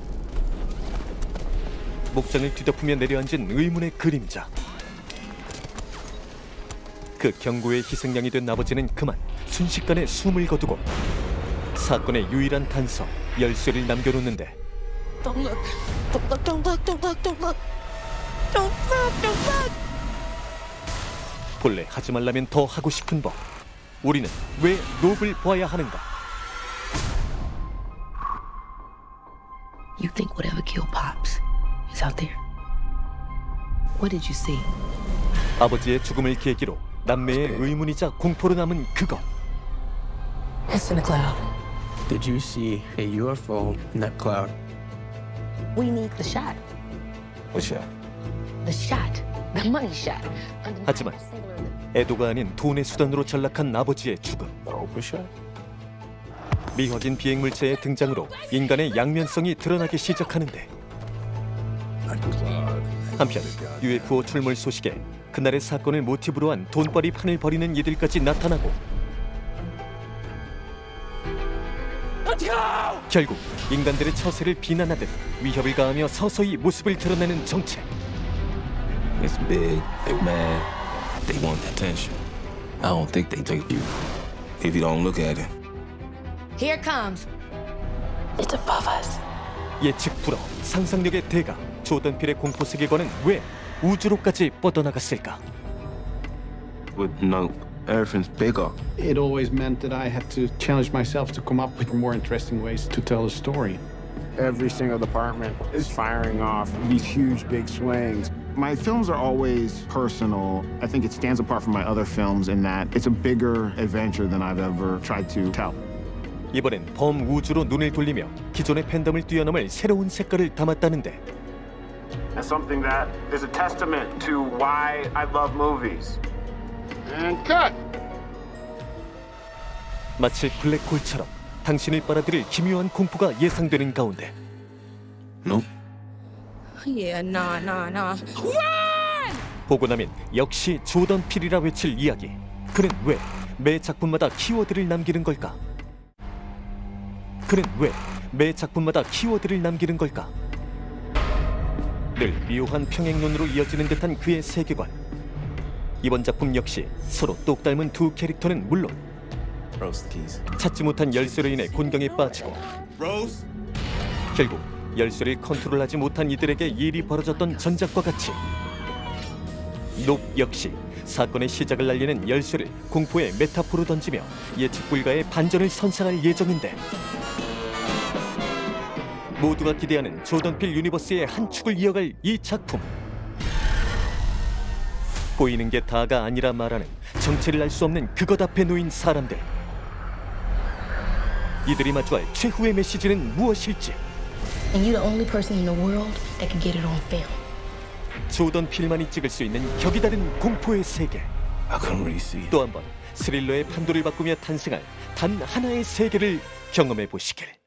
목장을 뒤덮으며 내려앉은 의문의 그림자. 그 경고의 희생양이 된 아버지는 그만 순식간에 숨을 거두고 사건의 유일한 단서, 열쇠를 남겨놓는데 Don't look. Don't look. Don't look. Don't look. Don't look. Don't look. Don't look. 본래 하지 말라면 더 하고 싶은 법. 우리는 왜 노블 봐야 하는가? You think whatever killed Pops is out there? What did you see? 아버지의 죽음을 계기로 남매의 의문이자 공포로 남은 그것. It's in the cloud. Did you see a UFO in that cloud? We need the shot. What shot? The shot. The money shot. 하지만 애도가 아닌 돈의 수단으로 전락한 아버지의 죽음. 미확인 비행물체의 등장으로 인간의 양면성이 드러나기 시작하는데 That cloud 한편 UFO 출몰 소식에 그날의 사건을 모티브로 한 돈벌이 판을 벌이는 이들까지 나타나고 결국 인간들의 처세를 비난하듯 위협을 가하며 서서히 모습을 드러내는 정체. It's big, they're mad, they want attention. I don't think they take you if you don't look at it. Here it comes. It's above us. 예측 불허 상상력의 대가 조던 필의 공포 세계관은 왜 우주로까지 뻗어나갔을까? With no, everything's bigger. It always meant that I had to challenge myself to come up with more interesting ways to tell a story. Every single department is firing off these huge big swings. My films are always personal. I think it stands apart from my other films in that it's a bigger adventure than I've ever tried to tell. 이번엔 범우주로 눈을 돌리며 기존의 팬덤을 뛰어넘을 새로운 색깔을 담았다는데 And something that is a testament to why I love movies. And cut! 마치 블랙홀처럼 당신을 빨아들일 기묘한 공포가 예상되는 가운데 Yeah, nah. 보고 나면 역시 조던 필이라 외칠 이야기. 그는 왜 매 작품마다 키워드를 남기는 걸까? 늘 묘한 평행론으로 이어지는 듯한 그의 세계관. 이번 작품 역시 서로 똑 닮은 두 캐릭터는 물론 찾지 못한 열쇠로 인해 곤경에 빠지고 결국 열쇠를 컨트롤하지 못한 이들에게 일이 벌어졌던 전작과 같이 높 역시 사건의 시작을 알리는 열쇠를 공포의 메타포로 던지며 예측 불가의 반전을 선사할 예정인데 모두가 기대하는 조던 필 유니버스의 한 축을 이어갈 이 작품. 보이는 게 다가 아니라 말하는 정체를 알 수 없는 그것 앞에 놓인 사람들. 이들이 마주할 최후의 메시지는 무엇일지. And you're the only person in the world that can get it on film. 조던 필만이 찍을 수 있는 격이 다른 공포의 세계. 또 한 번 스릴러의 판도를 바꾸며 탄생할 단 하나의 세계를 경험해 보시길.